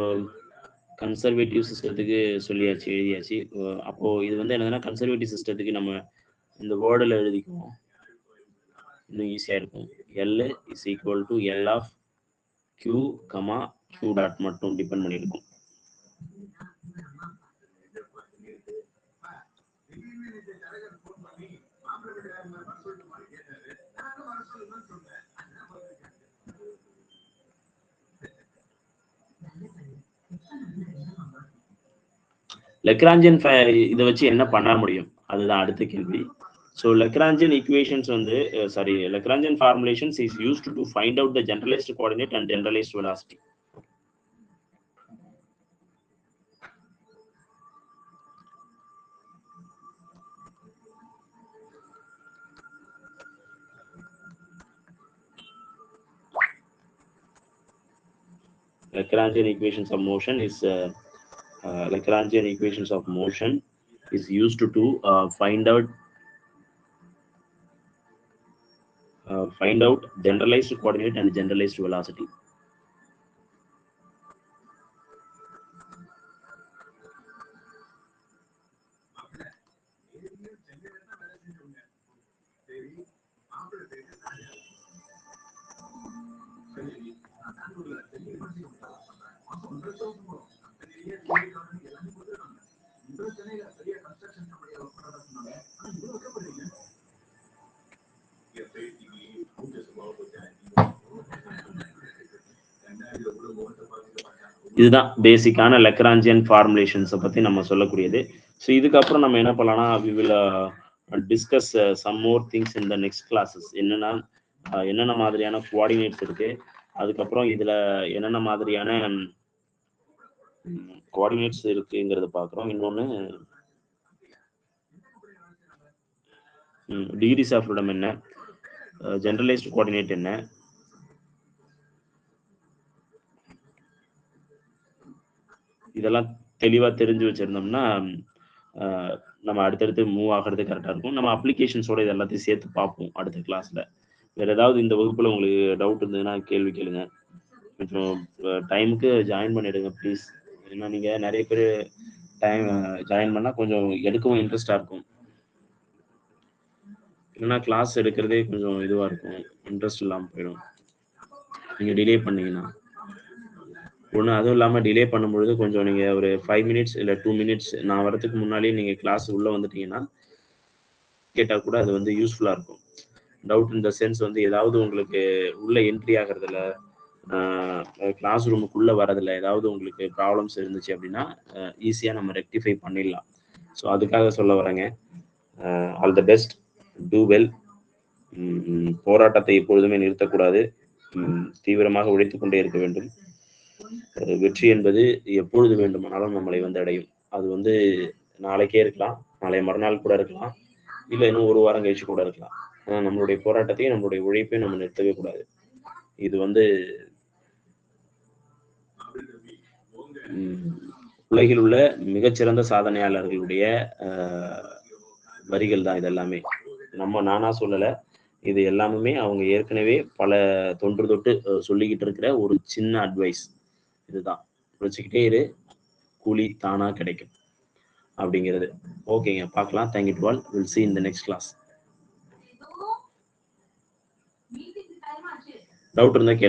conservative சிஸ்டத்துக்கு சொல்லியாச்சு, எழுதியாச்சு. அப்போ இது வந்து என்னதுன்னா கன்சர்வேட்டிவ் சிஸ்டத்துக்கு நம்ம இந்த வேர்டில் எழுதிக்குவோம், இன்னும் ஈஸியாக இருக்கும். L is equal to L of Q, Q dot மட்டும் டிபெண்ட் பண்ணியிருக்கும். Lagrangian இதை வச்சு என்ன பண்ண முடியும், அதுதான் அடுத்த கேள்வி. So Lagrangian equations வந்து Lagrangian formulations is used to find out the generalized coordinate and generalized velocity. Lagrangian equations of motion is Lagrangian equations of motion is used to find out generalized coordinate and generalized velocity. இதுதான் பேசிக்கான Lagrangian ஃபார்முலேஷன்ஸை பற்றி நம்ம சொல்லக்கூடியது. So இதுக்கப்புறம் நம்ம என்ன பண்ணலாம்னா, we will discuss some more things in the next classes. என்னென்ன மாதிரியான கோஆர்டினேட்ஸ் இருக்கு, அதுக்கப்புறம் இதுல என்னென்ன மாதிரியான கோஆர்டினேட்ஸ் இருக்குங்கிறத பார்க்குறோம். இன்னொன்று டிகிரிஸ் ஆஃப் ஃப்ரீடம் என்ன, ஜெனரலைஸ்டு கோஆர்டினேட் என்ன, இதெல்லாம் தெளிவாக தெரிஞ்சு வச்சிருந்தோம்னா நம்ம அடுத்தடுத்து மூவ் ஆகிறது கரெக்டாக இருக்கும். நம்ம அப்ளிகேஷன்ஸோட இது எல்லாத்தையும் சேர்த்து பார்ப்போம் அடுத்த கிளாஸில். வேறு ஏதாவது இந்த வகுப்பில் உங்களுக்கு டவுட் இருந்ததுன்னா கேள்வி கேளுங்க. கொஞ்சம் டைமுக்கு ஜாயின் பண்ணிடுங்க ப்ளீஸ். ஏன்னா நீங்க நிறைய பேர் டைம் ஜாயின் பண்ணா கொஞ்சம் எடுக்கவும் இன்ட்ரெஸ்டா இருக்கும். இல்லைன்னா கிளாஸ் எடுக்கிறதே கொஞ்சம் இதுவா இருக்கும், இன்ட்ரெஸ்ட் இல்லாமல் போயிடும் நீங்க டிலே பண்ணீங்கன்னா. ஒன்று அதுவும் இல்லாமல் டிலே பண்ணும்பொழுது கொஞ்சம் நீங்கள் ஒரு 5 மினிட்ஸ் இல்லை 2 மினிட்ஸ் நான் வரதுக்கு முன்னாடியே நீங்கள் கிளாஸ் உள்ளே வந்துட்டீங்கன்னா கேட்டால் கூட அது வந்து யூஸ்ஃபுல்லாக இருக்கும். டவுட் இந்த சென்ஸ் வந்து ஏதாவது உங்களுக்கு உள்ள என்ட்ரி ஆகிறதுல கிளாஸ் ரூமுக்குள்ளே வரதில்ல ஏதாவது உங்களுக்கு ப்ராப்ளம்ஸ் இருந்துச்சு அப்படின்னா ஈஸியாக நம்ம ரெக்டிஃபை பண்ணிடலாம். ஸோ அதுக்காக சொல்ல வரேங்க. All the best, do well. போராட்டத்தை எப்பொழுதுமே நிறுத்தக்கூடாது, தீவிரமாக உழைத்து கொண்டே இருக்க வேண்டும். வெற்றி என்பது எப்பொழுது வேண்டுமானாலும் நம்மளை வந்து அடையும். அது வந்து நாளைக்கே இருக்கலாம், நாளை மறுநாள் கூட இருக்கலாம், இல்லை இன்னும் ஒரு வாரம் கழிச்சு கூட இருக்கலாம். ஆனால் நம்மளுடைய போராட்டத்தையும் நம்மளுடைய உழைப்பையும் நம்ம நிறுத்தவே கூடாது. இது வந்து உலகில் உள்ள மிகச்சிறந்த சாதனையாளர்களுடைய வரிகள் தான் இதெல்லாமே. நானா சொல்லலை, இது எல்லாமே அவங்க ஏற்கனவே பல தொன்று தொட்டு சொல்லிக்கிட்டு இருக்கிற ஒரு சின்ன அட்வைஸ் இதுதான். உழைச்சிக்கிட்டே இரு, கூலி தானா கிடைக்கும் அப்படிங்கிறது. ஓகேங்க, பார்க்கலாம். Thank you to all. Will see in the next class. Doubt இருந்தா